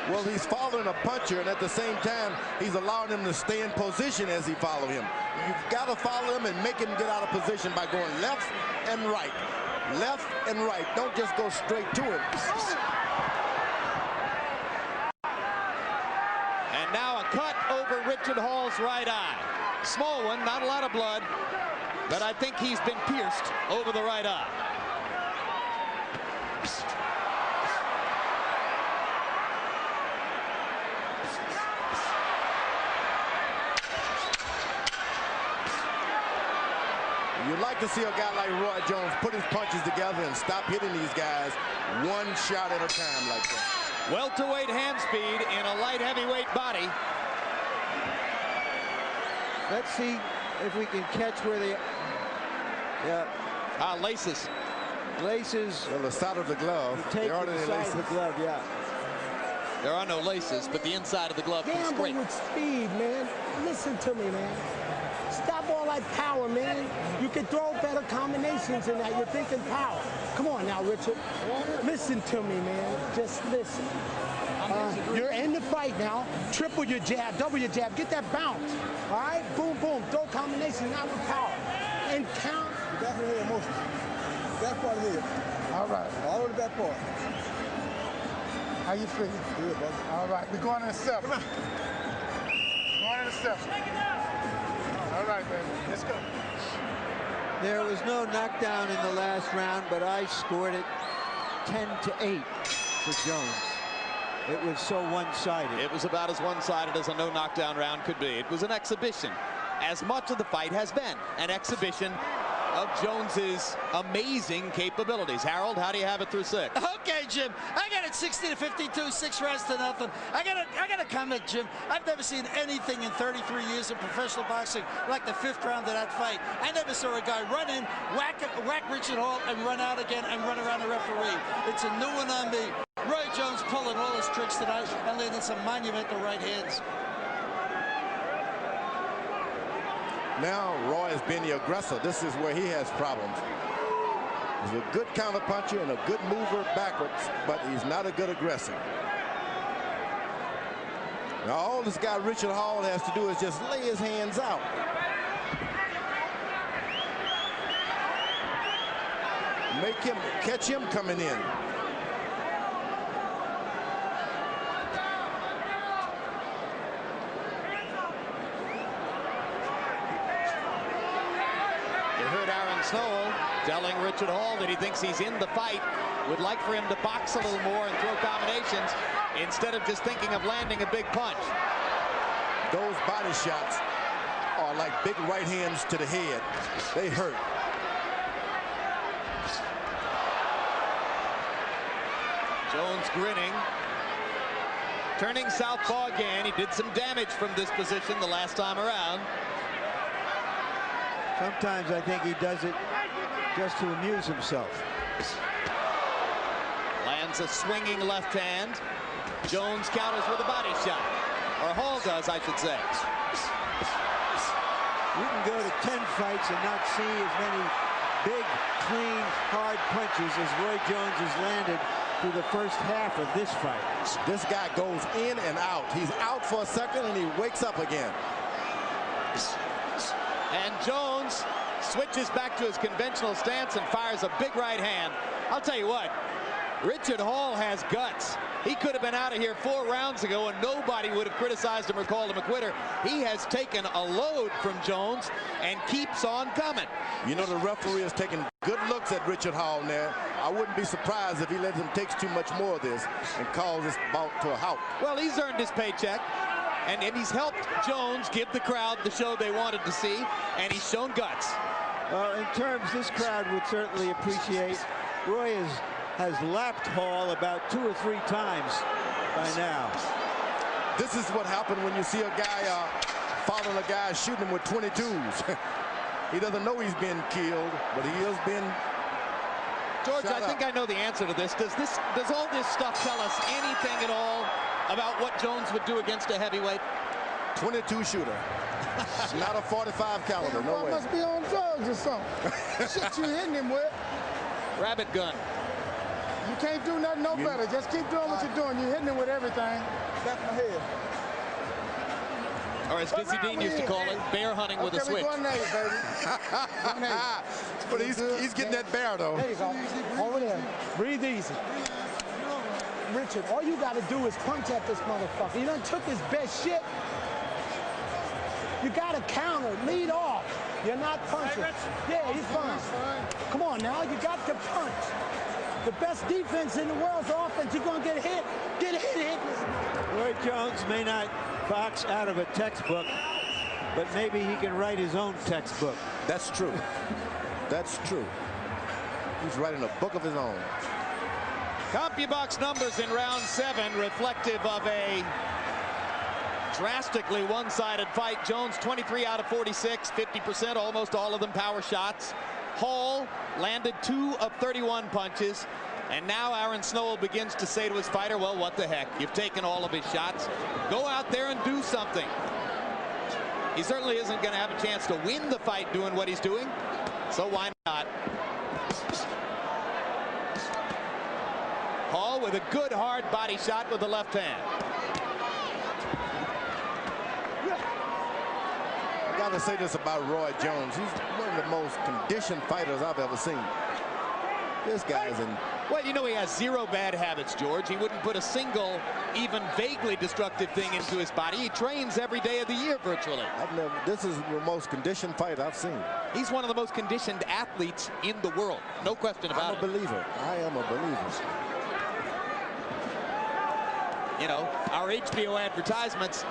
Well, he's following a puncher, and at the same time, he's allowing him to stay in position as he follows him. You've got to follow him and make him get out of position by going left and right. Left and right. Don't just go straight to him. And now a cut over Richard Hall's right eye. Small one, not a lot of blood, but I think he's been pierced over the right eye. like to see a guy like Roy Jones put his punches together and stop hitting these guys one shot at a time like that. Welterweight hand speed in a light heavyweight body. Let's see if we can catch where they... Yeah. Laces. Laces. On the side of the glove. Take the side of the glove, yeah. There are no laces, but the inside of the glove can scrape. Gamble with speed, man. Listen to me, man. Stop all that power, man. You can throw better combinations than that. You're thinking power. Come on now, Richard. Listen to me, man. Just listen. You're in the fight now. Triple your jab, double your jab. Get that bounce. All right? Boom, boom. Throw combinations, not with power. And count. The back of the head, most. Back part of the head. All right. All over the back part. How you feel? Good, buddy. All right. We're going in a seven. Come on. Going in a seven. All right, baby. Let's go. There was no knockdown in the last round, but I scored it 10-8 for Jones. It was so one-sided. It was about as one-sided as a no knockdown round could be. It was an exhibition, as much of the fight has been an exhibition of Jones's amazing capabilities. Harold, how do you have it through 6? Okay, Jim. I got it 60-52, 6 rounds to nothing. I got to comment, Jim. I've never seen anything in 33 years of professional boxing like the 5th round of that fight. I never saw a guy run in, whack Richard Hall, and run out again and run around the referee. It's a new one on me. Roy Jones pulling all his tricks tonight and landing some monumental right hands. Now Roy has been the aggressor. This is where he has problems. He's a good counter puncher and a good mover backwards, but he's not a good aggressor. Now all this guy Richard Hall has to do is just lay his hands out. Make him, catch him coming in. Snow telling Richard Hall that he thinks he's in the fight, would like for him to box a little more and throw combinations instead of just thinking of landing a big punch. Those body shots are like big right hands to the head. They hurt. Jones grinning, turning southpaw again. He did some damage from this position the last time around. Sometimes I think he does it just to amuse himself. Lands a swinging left hand. Jones counters with a body shot. Or Hall does, I should say. You can go to 10 fights and not see as many big, clean, hard punches as Roy Jones has landed through the first half of this fight. This guy goes in and out. He's out for a second and he wakes up again. And Jones switches back to his conventional stance and fires a big right hand. I'll tell you what, Richard Hall has guts. He could have been out of here 4 rounds ago and nobody would have criticized him or called him a quitter. He has taken a load from Jones and keeps on coming. You know, the referee is taking good looks at Richard Hall now. I wouldn't be surprised if he lets him take too much more of this and calls this bout to a halt. Well, he's earned his paycheck. And he's helped Jones give the crowd the show they wanted to see, and he's shown guts. In terms this crowd would certainly appreciate, Roy has lapped Hall about 2 or 3 times by now. This is what happened when you see a guy following a guy shooting him with 22s. He doesn't know he's been killed, but he is being George, I think I know the answer to this. Does all this stuff tell us anything at all about what Jones would do against a heavyweight? 22 shooter. Not a 45 caliber, no way. Must be on drugs or something. Shit you hitting him with. Rabbit gun. You can't do nothing better. Just keep doing what you're doing. You're hitting him with everything. Back my head. Or as Dizzy Dean used to call it, bear hunting with a switch. Go baby. But he's getting that bear, though. There you go. Over there. Breathe easy. Richard, all you got to do is punch at this motherfucker. You done took his best shit. You got to counter, lead off. You're not punching. Yeah, he's fine. Come on now, you got to punch. The best defense in the world's offense. You're going to get hit. Get hit. Roy Jones may not box out of a textbook, but maybe he can write his own textbook. That's true. That's true. He's writing a book of his own. CompuBox numbers in round 7 reflective of a drastically one-sided fight. Jones 23 out of 46, 50%, almost all of them power shots. Hall landed 2 of 31 punches. And now Aaron Snowell begins to say to his fighter, well, what the heck? You've taken all of his shots. Go out there and do something. He certainly isn't going to have a chance to win the fight doing what he's doing. So why not? Hall with a good hard body shot with the left hand. I got to say this about Roy Jones. He's one of the most conditioned fighters I've ever seen. This guy's in. Well, you know, he has 0 bad habits, George. He wouldn't put a single, even vaguely destructive thing into his body. He trains every day of the year virtually. This is the most conditioned fight I've seen. He's one of the most conditioned athletes in the world. No question about it. I'm a believer. I am a believer. You know, our HBO advertisements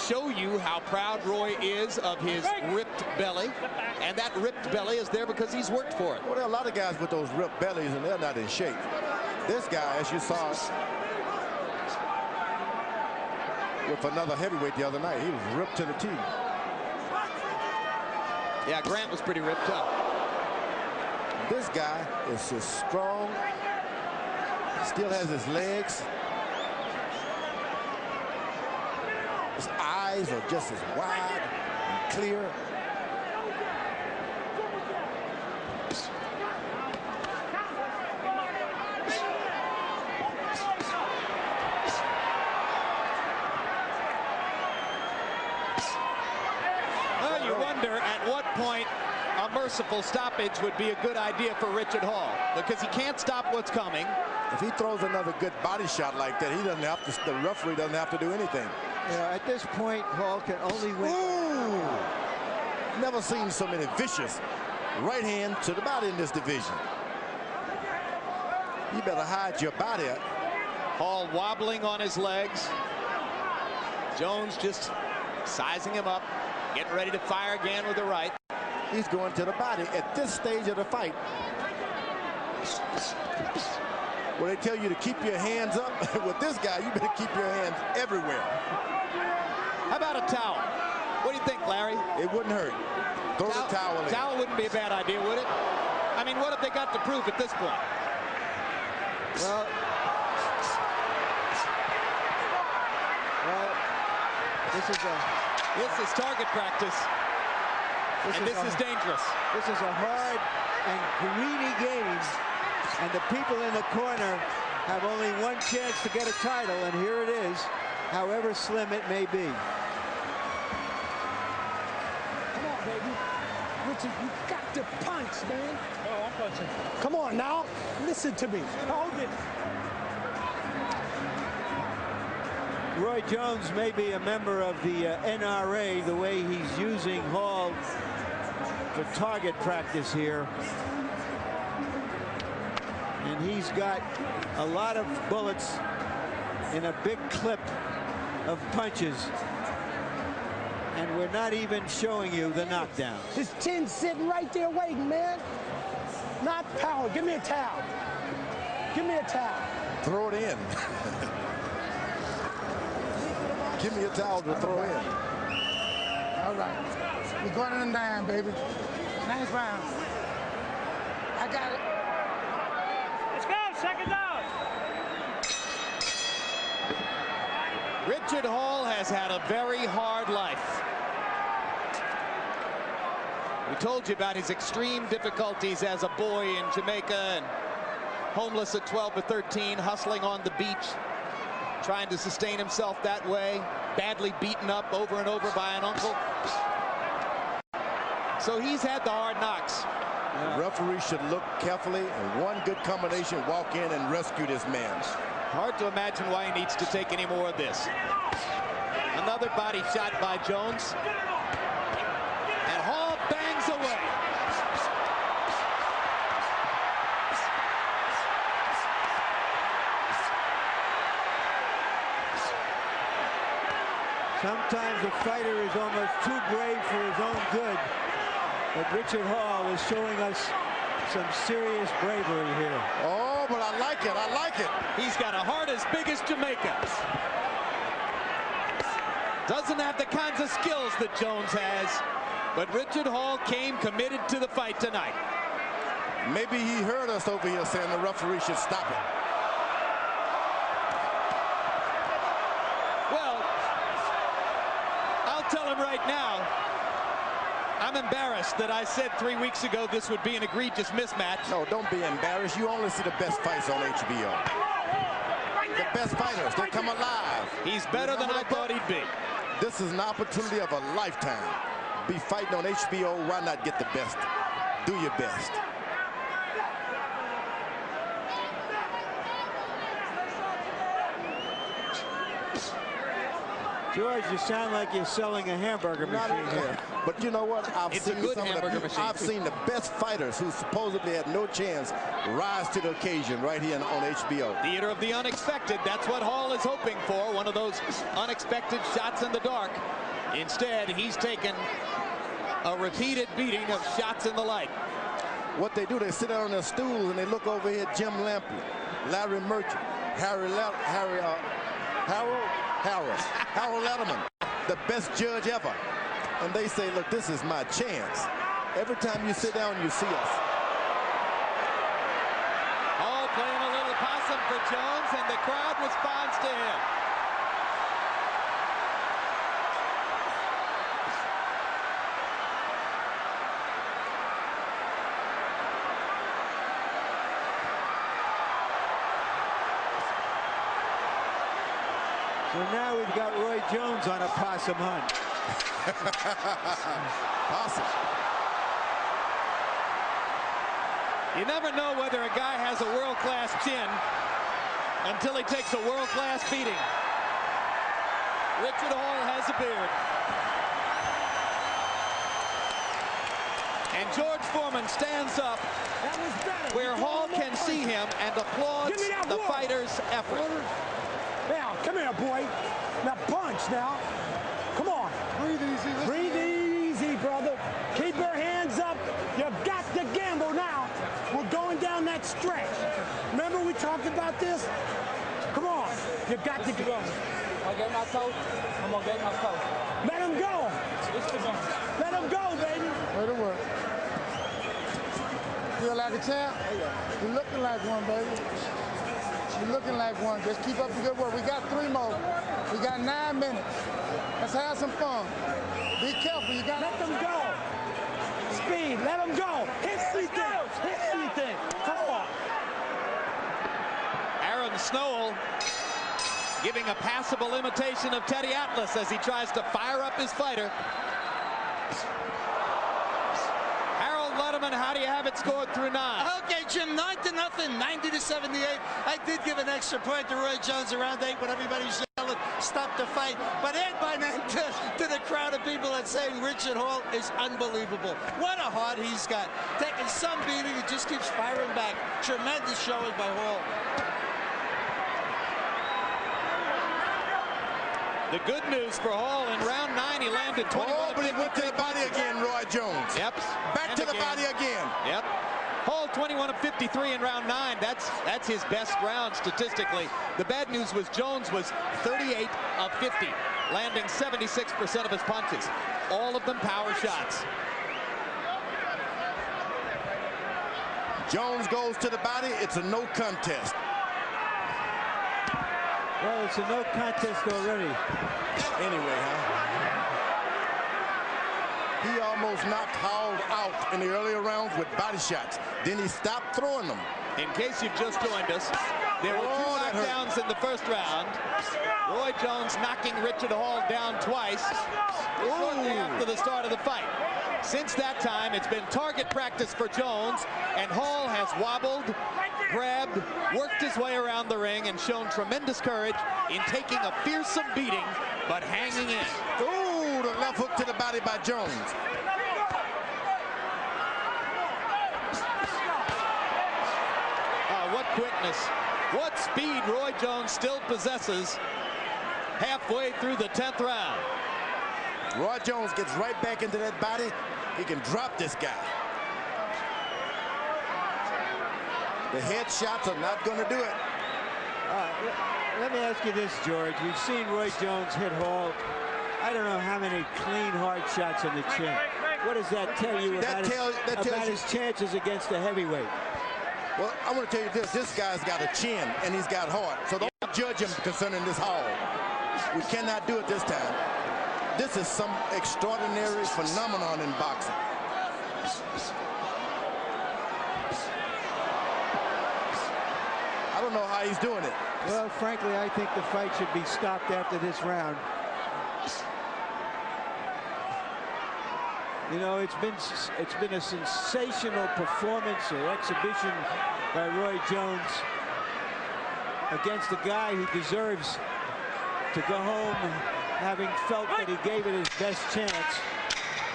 show you how proud Roy is of his ripped belly, and that ripped belly is there because he's worked for it. Well, there are a lot of guys with those ripped bellies, and they're not in shape. This guy, as you saw with another heavyweight the other night, he was ripped to the teeth. Yeah, Grant was pretty ripped up. This guy is just strong, still has his legs. His eyes are just as wide and clear. Well, you wonder at what point a merciful stoppage would be a good idea for Richard Hall, because he can't stop what's coming. If he throws another good body shot like that, he doesn't have to. The referee doesn't have to do anything. Yeah, at this point, Hall can only win. Ooh. Never seen so many vicious right hand to the body in this division. You better hide your body. Hall wobbling on his legs. Jones just sizing him up, getting ready to fire again with the right. He's going to the body at this stage of the fight. Well, they tell you to keep your hands up. With this guy, you better keep your hands everywhere. How about a towel? What do you think, Larry? It wouldn't hurt. Throw the towel in. Towel wouldn't be a bad idea, would it? I mean, what have they got to prove at this point? Well, this is target practice, and this is dangerous. This is a hard and greedy game, and the people in the corner have only one chance to get a title, and here it is, however slim it may be. Come on, baby. Richard, you got to punch, man. Oh, I'm punching. Come on now. Listen to me. Hold it. Roy Jones may be a member of the NRA, the way he's using Hall for target practice here. And he's got a lot of bullets in a big clip of punches. And we're not even showing you the knockdown. His chin's sitting right there waiting, man. Not power. Give me a towel. Give me a towel. Throw it in. Give me a towel to throw in. All right. We're going to the 9, baby. Nice round. I got it. Let's go. Second down. Richard Hall has had a very hard life. We told you about his extreme difficulties as a boy in Jamaica and homeless at 12 or 13, hustling on the beach, trying to sustain himself that way, badly beaten up over and over by an uncle. So he's had the hard knocks. The referee should look carefully, and one good combination, walk in and rescue this man. Hard to imagine why he needs to take any more of this. Another body shot by Jones. And Hall bangs away. Sometimes a fighter is almost too brave for his own good. But Richard Hall is showing us some serious bravery here. Oh, but I like it. I like it. He's got a heart as big as Jamaica's. Doesn't have the kinds of skills that Jones has, but Richard Hall came committed to the fight tonight. Maybe he heard us over here saying the referee should stop it. Well, I'll tell him right now, I'm embarrassed that I said 3 weeks ago this would be an egregious mismatch. No, don't be embarrassed. You only see the best fights on HBO. The best fighters, they come alive. He's better than I thought he'd be. This is an opportunity of a lifetime. Be fighting on HBO, why not get the best? Do your best. George, you sound like you're selling a hamburger machine here. But you know what? It's a good hamburger machine. I've seen the best fighters who supposedly had no chance rise to the occasion right here on HBO. Theater of the unexpected. That's what Hall is hoping for. One of those unexpected shots in the dark. Instead, he's taken a repeated beating of shots in the light. What they do, they sit down on their stools and they look over here at Jim Lampley, Larry Merchant, Harold Letterman, the best judge ever. And they say, look, this is my chance. Every time you sit down, you see us. Hall playing a little possum for Jones, and the crowd responds to him. So now we've got Roy Jones on a possum hunt. Possum. You never know whether a guy has a world-class chin until he takes a world-class beating. Richard Hall has a beard. And George Foreman stands up where Hall can see him and applauds the fighter's effort. Now, come here, boy. Now, punch now. Come on. Breathe easy. Breathe easy, brother. Keep your hands up. You've got to gamble now. We're going down that stretch. Remember we talked about this? Come on. You got to go. I'll get my coat. I'm going to get my coat. Let him go. Let him go, baby. Way to work. Feel like a champ? You're looking like one, baby. You're looking like one. Just keep up the good work. We got 3 more. We got 9 minutes. Let's have some fun. Be careful. You got. Let them go. Speed. Let them go. Hit anything. Hit anything. Come on. Aaron Snowell giving a passable imitation of Teddy Atlas as he tries to fire up his fighter. Harold Letterman, how do you have it scored through 9? Okay, Jim, 9-0, 90-78. I did give an extra point to Roy Jones around 8 when everybody's yelling, stop the fight. But add my name to the crowd of people that's saying Richard Hall is unbelievable. What a heart he's got. Taking some beating, it just keeps firing back. Tremendous showing by Hall. The good news for Hall, in round 9, he landed 21. Oh, but he went to the body again, Roy Jones. Yep. Back to the body again. Yep. Hall 21 of 53 in round 9. That's his best round statistically. The bad news was Jones was 38 of 50, landing 76% of his punches. All of them power shots. Jones goes to the body. It's a no contest. Well, it's a no contest already. Anyway, he almost knocked Hall out in the earlier rounds with body shots. Then he stopped throwing them. In case you've just joined us, there were 2 knockdowns in the first round. Roy Jones knocking Richard Hall down twice shortly after the start of the fight. Since that time, it's been target practice for Jones, and Hall has wobbled, grabbed, worked his way around the ring, and shown tremendous courage in taking a fearsome beating, but hanging in. Ooh, the left hook to the body by Jones. What quickness, what speed Roy Jones still possesses halfway through the 10th round. Roy Jones gets right back into that body, He can drop this guy. The headshots are not going to do it. Let me ask you this, George. We've seen Roy Jones hit Hall. I don't know how many clean, hard shots on the chin. What does that tell you about his chances against a heavyweight? Well, I want to tell you this. This guy's got a chin, and he's got heart. So don't judge him concerning this Hall. We cannot do it this time. This is some extraordinary phenomenon in boxing. I don't know how he's doing it. Well, frankly, I think the fight should be stopped after this round. You know, it's been a sensational performance or exhibition by Roy Jones against a guy who deserves to go home having felt that he gave it his best chance.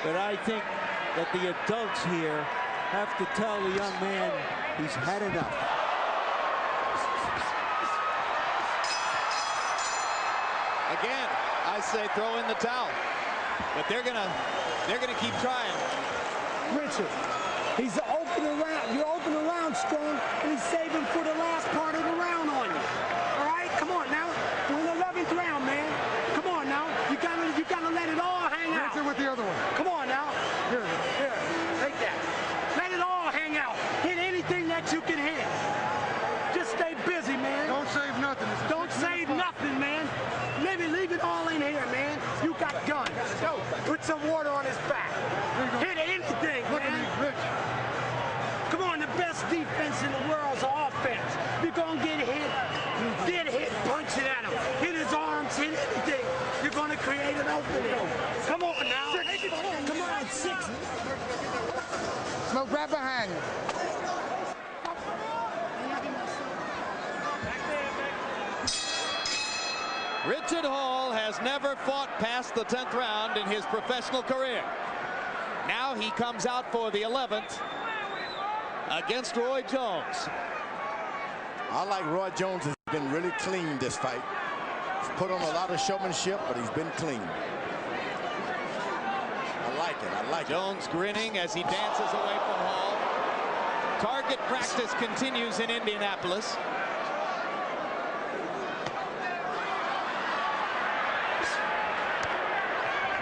But I think that the adults here have to tell the young man he's had enough. Again, I say throw in the towel, but they're gonna keep trying. Richard, he's opening round. You're opening round strong, and he's saving for the last part of the round on you. All right, come on now. We're in the 11th round, man. Come on now. You gotta let it all hang out. Richard with the other one. Come on now. Here, take that. Let it all hang out. Hit anything that you can hit. Just stay busy, man. Don't save nothing. Don't save nothing, man. Leave it all in here, man. You got guns. Go. Put some water on his back. Hit anything, man. Come on, the best defense in the world is offense. You're going to get hit, punch it at him. Hit his arms, hit anything. You're going to create an opening. Come on now. Come on, 6. Smoke right behind you. Richard Hall has never fought past the 10th round in his professional career. Now he comes out for the 11th against Roy Jones. I like Roy Jones has been really clean this fight. He's put on a lot of showmanship, but he's been clean. I like it. I like Jones grinning as he dances away from Hall. Target practice continues in Indianapolis.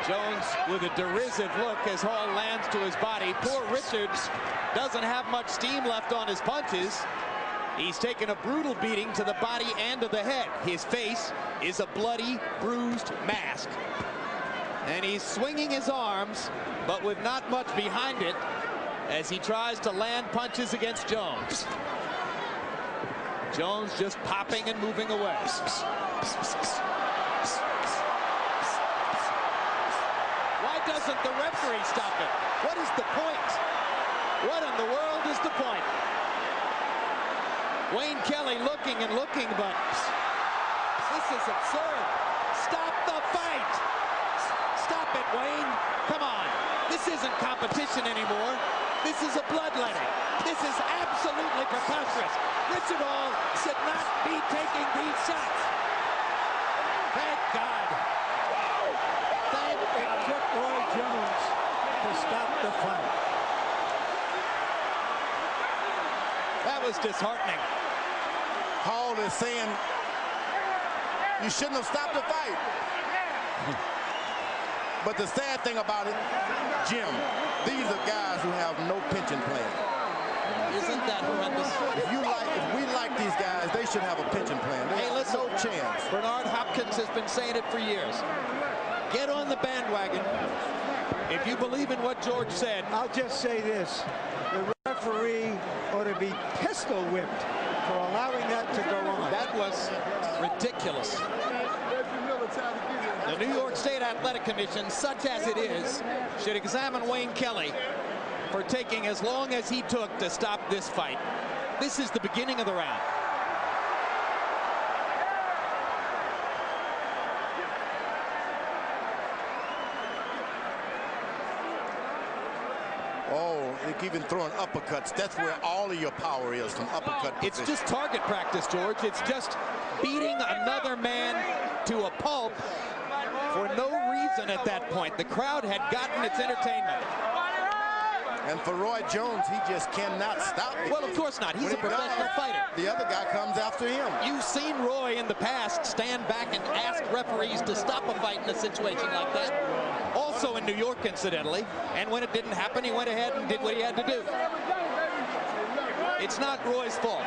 Jones with a derisive look as Hall lands to his body. Poor Richards doesn't have much steam left on his punches. He's taken a brutal beating to the body and to the head. His face is a bloody, bruised mask. And he's swinging his arms, but with not much behind it, as he tries to land punches against Jones. Jones just popping and moving away. Why doesn't the referee stop it? What is the point? What in the world is the point? Wayne Kelly looking and looking, but this is absurd. Stop the fight. Stop it, Wayne. Come on. This isn't competition anymore. This is a bloodletting. This is absolutely preposterous. Richard Hall should not be taking these shots. Thank God. Thank God. It took Roy Jones to stop the fight. That was disheartening. Hall is saying you shouldn't have stopped the fight. But the sad thing about it, Jim, these are guys who have no pension plan. Isn't that horrendous? If we like these guys, they should have a pension plan. They have no chance. Bernard Hopkins has been saying it for years. Get on the bandwagon. If you believe in what George said. I'll just say this. The referee ought to be pistol whipped for allowing that to go on. That was ridiculous. The New York State Athletic Commission, such as it is, should examine Wayne Kelly for taking as long as he took to stop this fight. This is the beginning of the round. Oh, they even throwing uppercuts. That's where all of your power is, from uppercut position. It's just target practice, George. It's just beating another man to a pulp for no reason at that point. The crowd had gotten its entertainment. And for Roy Jones, he just cannot stop it. Well, of course not. He's a professional fighter. The other guy comes after him. You've seen Roy in the past stand back and ask referees to stop a fight in a situation like that. Also in New York, incidentally. And when it didn't happen, he went ahead and did what he had to do. It's not Roy's fault.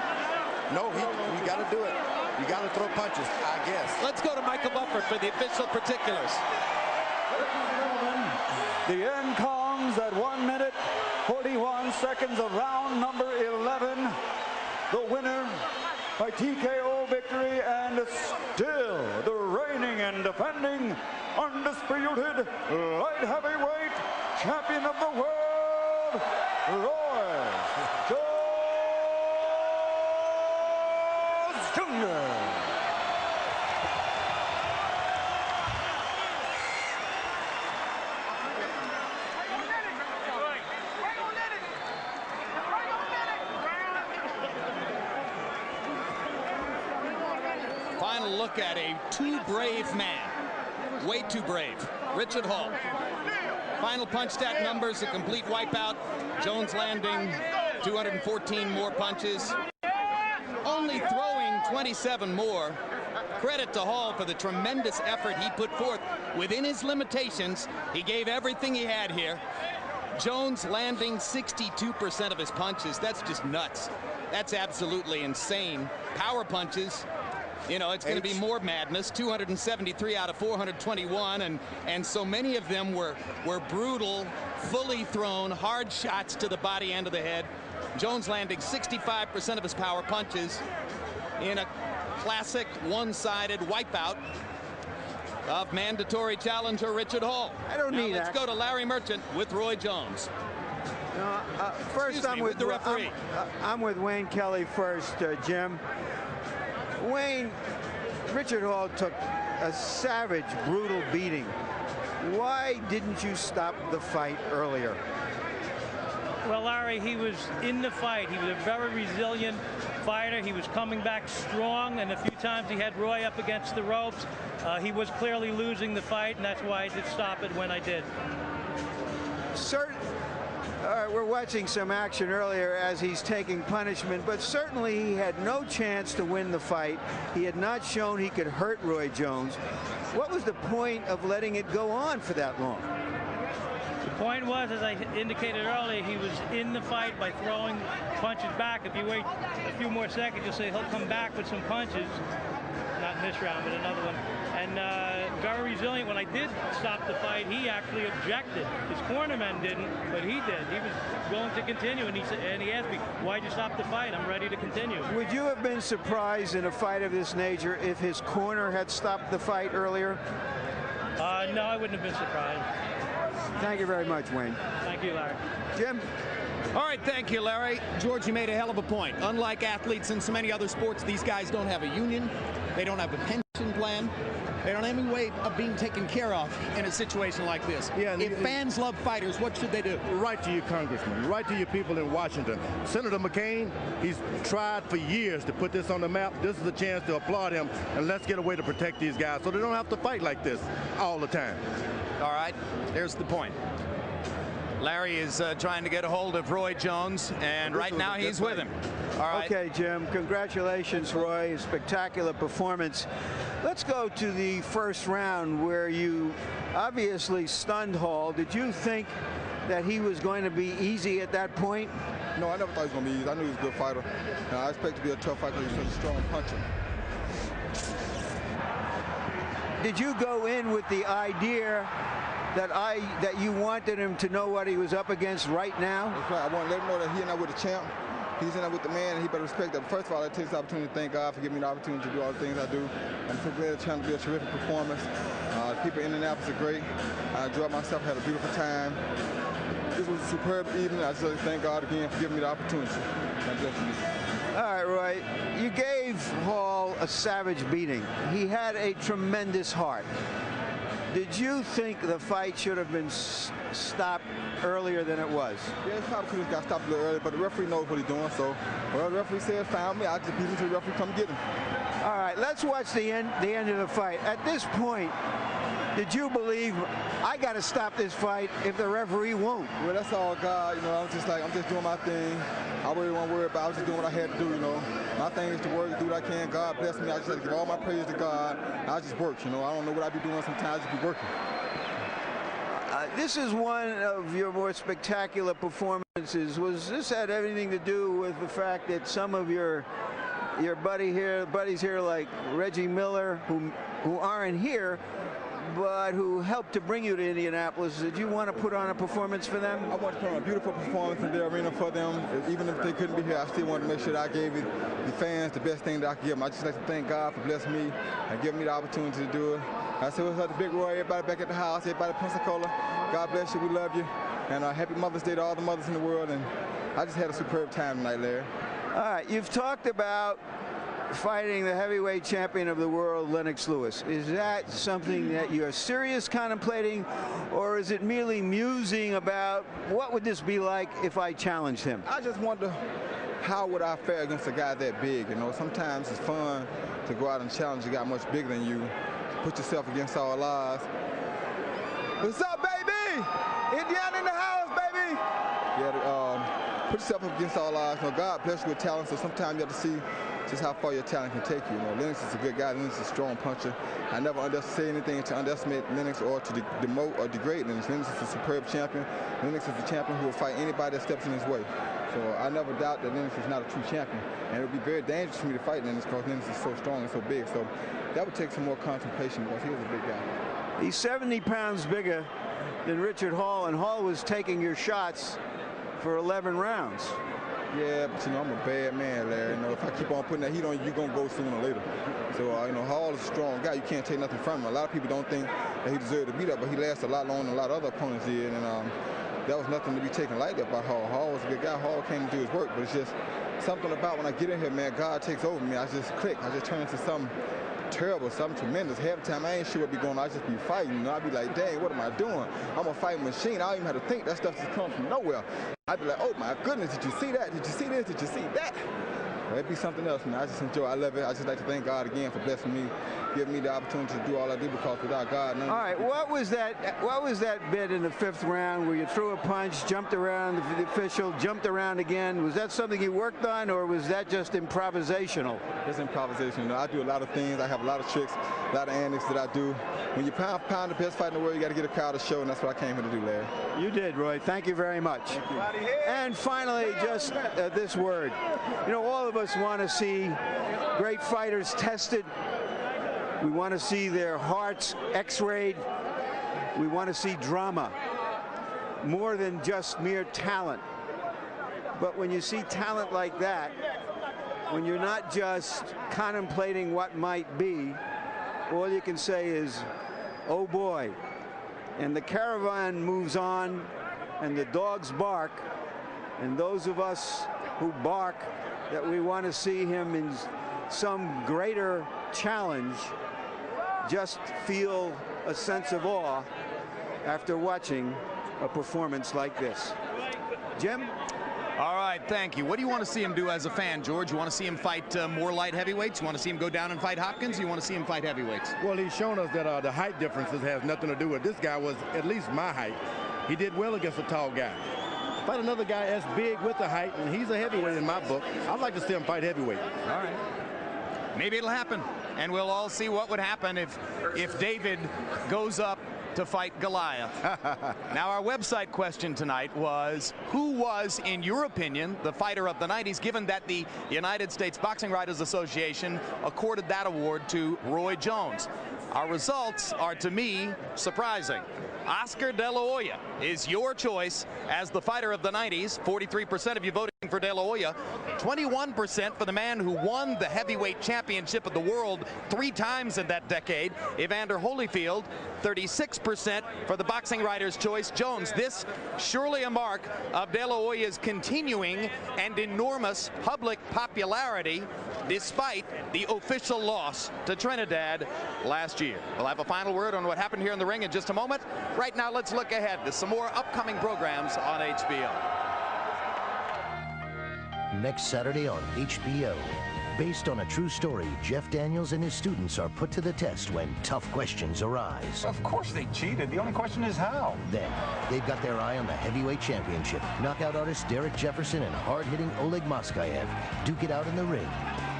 No, you got to do it. You got to throw punches, I guess. Let's go to Michael Buffer for the official particulars. The end comes at 1 minute, 41 seconds of round number 11. The winner by TKO victory and still the reigning and defending undisputed light heavyweight champion of the world, Roy Jones Jr. Final look at a too brave man. Way too brave. Richard Hall. Final punch stack numbers, a complete wipeout. Jones landing 214 more punches. Only throwing 27 more. Credit to Hall for the tremendous effort he put forth within his limitations. He gave everything he had here. Jones landing 62% of his punches. That's just nuts. That's absolutely insane. Power punches. You know, it's going to be more madness. 273 out of 421, and so many of them were brutal, fully thrown, hard shots to the body and to the head. Jones landing 65% of his power punches in a classic one-sided wipeout of mandatory challenger Richard Hall. I don't need that. Let's go to Larry Merchant with Roy Jones. First, I'm with the referee. I'm with Wayne Kelly first, Jim. Wayne, Richard Hall took a savage, brutal beating. Why didn't you stop the fight earlier? Well, Larry, he was in the fight. He was a very resilient fighter. He was coming back strong, and a few times he had Roy up against the ropes. He was clearly losing the fight, and that's why I did stop it when I did. We're watching some action earlier as he's taking punishment, but certainly he had no chance to win the fight. He had not shown he could hurt Roy Jones. What was the point of letting it go on for that long? The point was, as I indicated earlier, he was in the fight by throwing punches back. If you wait a few more seconds, you'll see he'll come back with some punches. Not in this round, but another one. And very resilient. When I did stop the fight, he actually objected. His cornermen didn't, but he did. He was willing to continue, and he asked me, why'd you stop the fight? I'm ready to continue. Would you have been surprised in a fight of this nature if his corner had stopped the fight earlier? No, I wouldn't have been surprised. Thank you very much, Wayne. Thank you, Larry. Jim? All right, thank you, Larry. George, you made a hell of a point. Unlike athletes in so many other sports, these guys don't have a union. They don't have a pension plan. They don't have any way of being taken care of in a situation like this. Yeah, if fans love fighters, what should they do? Write to your congressman. Write to your people in Washington. Senator McCain, he's tried for years to put this on the map. This is a chance to applaud him, and let's get a way to protect these guys so they don't have to fight like this all the time. All right, there's the point. Larry is trying to get a hold of Roy Jones, and right now he's with him. All right. Okay, Jim, congratulations, Roy. A spectacular performance. Let's go to the first round where you obviously stunned Hall. Did you think that he was going to be easy at that point? No, I never thought he was going to be easy. I knew he was a good fighter. And I expect to be a tough fighter because he's such a strong puncher. Did you go in with the idea that you wanted him to know what he was up against right now? That's right. I want to let him know that he and I were the champ. He's in there with the man, and he better respect that. First of all, I take this opportunity to thank God for giving me the opportunity to do all the things I do. I'm so glad it's trying to be a terrific performance. People in Indianapolis are great. I enjoyed myself, had a beautiful time. This was a superb evening. I just really thank God again for giving me the opportunity. God bless you. All right, Roy, you gave Hall a savage beating. He had a tremendous heart. Did you think the fight should have been stopped earlier than it was? Yeah, it probably could have got stopped a little earlier, but the referee knows what he's doing. So, well, the referee said, found me. I just beat him until the referee come get him. All right, let's watch the end of the fight. At this point, did you believe, I got to stop this fight if the referee won't? Well, that's all God. You know, I'm just doing my thing. I really don't worry about it. I was just doing what I had to do, you know. My thing is to work, do what I can. God bless me. I just have to give all my praise to God. I just work, you know. I don't know what I be doing sometimes. I just be working. This is one of your more spectacular performances. Was this had anything to do with the fact that some of your buddies here like Reggie Miller, who aren't here, but who helped to bring you to Indianapolis? Did you want to put on a performance for them? I wanted to put on a beautiful performance in the arena for them. Even if they couldn't be here, I still wanted to make sure that I gave the fans the best thing that I could give them. I just like to thank God for blessing me and giving me the opportunity to do it. I said, what's up to Big Roy, everybody back at the house, everybody at Pensacola. God bless you, we love you. And happy Mother's Day to all the mothers in the world. And I just had a superb time tonight, Larry. All right, you've talked about fighting the heavyweight champion of the world, Lennox Lewis. Is that something that you're serious contemplating, or is it merely musing about what would this be like if I challenged him? I just wonder how would I fare against a guy that big, you know. Sometimes it's fun to go out and challenge a guy much bigger than you, put yourself against all odds. What's up, baby? Indiana in the house, baby. Yeah, put yourself up against all odds. You know, God bless you with talent, so sometimes you have to see just how far your talent can take you. You know, Lennox is a good guy. Lennox is a strong puncher. I never say anything to underestimate Lennox or to demote or degrade Lennox. Lennox is a superb champion. Lennox is a champion who will fight anybody that steps in his way. So I never doubt that Lennox is not a true champion. And it would be very dangerous for me to fight Lennox because Lennox is so strong and so big. So that would take some more contemplation because he is a big guy. He's 70 pounds bigger than Richard Hall, and Hall was taking your shots for 11 rounds. Yeah, but you know, I'm a bad man, Larry. You know, if I keep on putting that heat on you, you're going to go sooner or later. So, you know, Hall is a strong guy. You can't take nothing from him. A lot of people don't think that he deserved to beat up, but he lasted a lot longer than a lot of other opponents did. And that was nothing to be taken lightly by Hall. Hall was a good guy. Hall came to do his work, but it's just something about when I get in here, man, God takes over me. I just click. I just turn into something terrible, something tremendous. Half the time I ain't sure what be going on. I just be fighting. You know, I be like, dang, what am I doing? I'm a fighting machine. I don't even have to think. That stuff just comes from nowhere. I'd be like, oh my goodness, did you see that? Did you see this? Did you see that? It'd be something else, man. I just enjoy it. I love it. I just like to thank God again for blessing me, giving me the opportunity to do all I do, because without God, none. All right, what was that bit in the 5th round where you threw a punch, jumped around the official, jumped around again? Was that something you worked on, or was that just improvisational? It's improvisational. You know, I do a lot of things. I have a lot of tricks, a lot of antics that I do. When you pound the best fight in the world, you got to get a crowd to show, and that's what I came here to do, Larry. You did, Roy. Thank you very much. Thank you. And finally, just this word. You know, all of us want to see great fighters tested. We want to see their hearts x-rayed. We want to see drama, more than just mere talent. But when you see talent like that, when you're not just contemplating what might be, all you can say is, oh boy. And the caravan moves on, and the dogs bark, and those of us who bark that we want to see him in some greater challenge just feel a sense of awe after watching a performance like this. Jim? All right, thank you. What do you want to see him do as a fan, George? You want to see him fight more light heavyweights? You want to see him go down and fight Hopkins? You want to see him fight heavyweights? Well, he's shown us that the height differences has nothing to do with it. This guy was at least my height. He did well against a tall guy. Fight another guy as big with the height, and he's a heavyweight in my book. I'd like to see him fight heavyweight. All right. Maybe it'll happen, and we'll all see what would happen if David goes up to fight Goliath. Now, our website question tonight was, who was, in your opinion, the fighter of the 90s, given that the United States Boxing Writers Association accorded that award to Roy Jones? Our results are, to me, surprising. Oscar De La Hoya is your choice as the fighter of the 90s. 43% of you voting for De La Hoya. 21% for the man who won the heavyweight championship of the world 3 times in that decade, Evander Holyfield. 36% for the boxing writer's choice, Jones. This surely a mark of De La Hoya's continuing and enormous public popularity despite the official loss to Trinidad last year. We'll have a final word on what happened here in the ring in just a moment. Right now, let's look ahead to some more upcoming programs on HBO. Next Saturday on HBO, Based on a true story, Jeff Daniels and his students are put to the test when tough questions arise. Of course they cheated. The only question is how. Then, they've got their eye on the heavyweight championship. Knockout artist Derek Jefferson and hard-hitting Oleg Moskayev duke it out in the ring.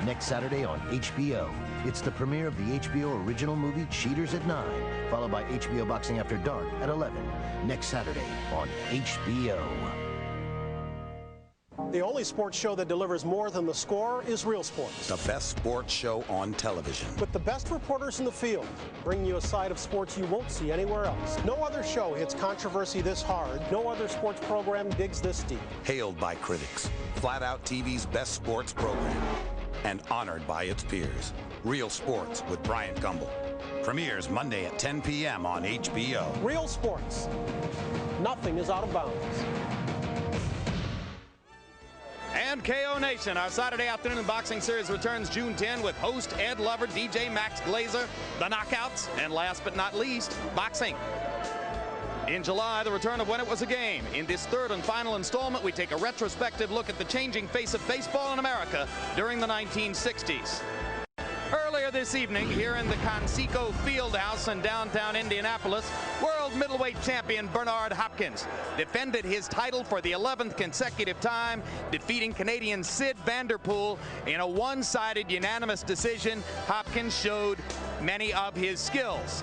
Next Saturday on HBO. It's the premiere of the HBO original movie Cheaters at 9, followed by HBO Boxing After Dark at 11. Next Saturday on HBO. The only sports show that delivers more than the score is Real Sports. The best sports show on television. With the best reporters in the field, bringing you a side of sports you won't see anywhere else. No other show hits controversy this hard. No other sports program digs this deep. Hailed by critics. Flat Out TV's best sports program. And honored by its peers. Real Sports with Bryant Gumbel. Premieres Monday at 10 p.m. on HBO. Real Sports. Nothing is out of bounds. And KO Nation, our Saturday afternoon boxing series returns June 10 with host Ed Lover, DJ Max Glazer, the Knockouts, and last but not least, boxing. In July, the return of When It Was a Game. In this third and final installment, we take a retrospective look at the changing face of baseball in America during the 1960s. Earlier this evening, here in the Conseco Fieldhouse in downtown Indianapolis, world middleweight champion Bernard Hopkins defended his title for the 11th consecutive time, defeating Canadian Sid Vanderpool in a one-sided unanimous decision. Hopkins showed many of his skills.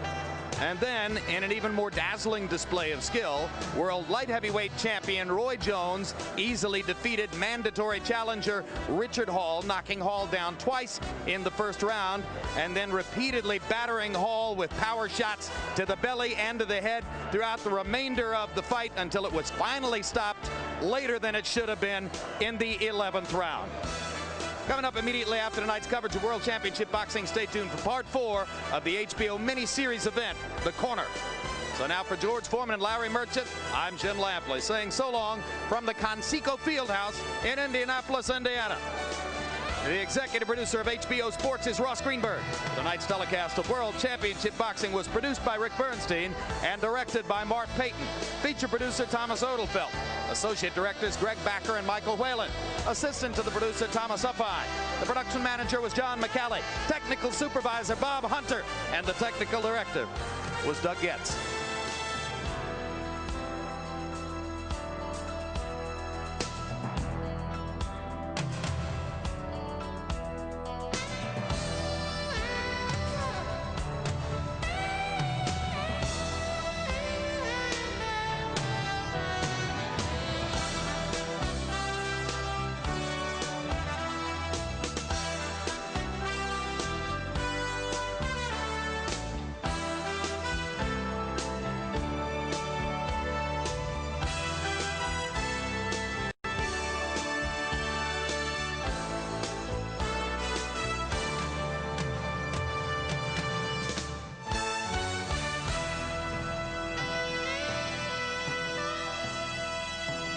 And then, in an even more dazzling display of skill, world light heavyweight champion Roy Jones easily defeated mandatory challenger Richard Hall, knocking Hall down twice in the first round, and then repeatedly battering Hall with power shots to the belly and to the head throughout the remainder of the fight until it was finally stopped later than it should have been in the 11th round. Coming up immediately after tonight's coverage of World Championship Boxing, stay tuned for part 4 of the HBO mini-series event, The Corner. So now for George Foreman and Larry Merchant, I'm Jim Lampley saying so long from the Conseco Fieldhouse in Indianapolis, Indiana. The executive producer of HBO Sports is Ross Greenberg. Tonight's telecast of World Championship Boxing was produced by Rick Bernstein and directed by Mark Payton. Feature producer Thomas Odelfelt. Associate directors Greg Backer and Michael Whalen. Assistant to the producer Thomas Uppine. The production manager was John McCallie. Technical supervisor Bob Hunter. And the technical director was Doug Getz.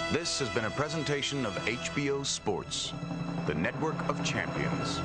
This has been a presentation of HBO Sports, the network of champions.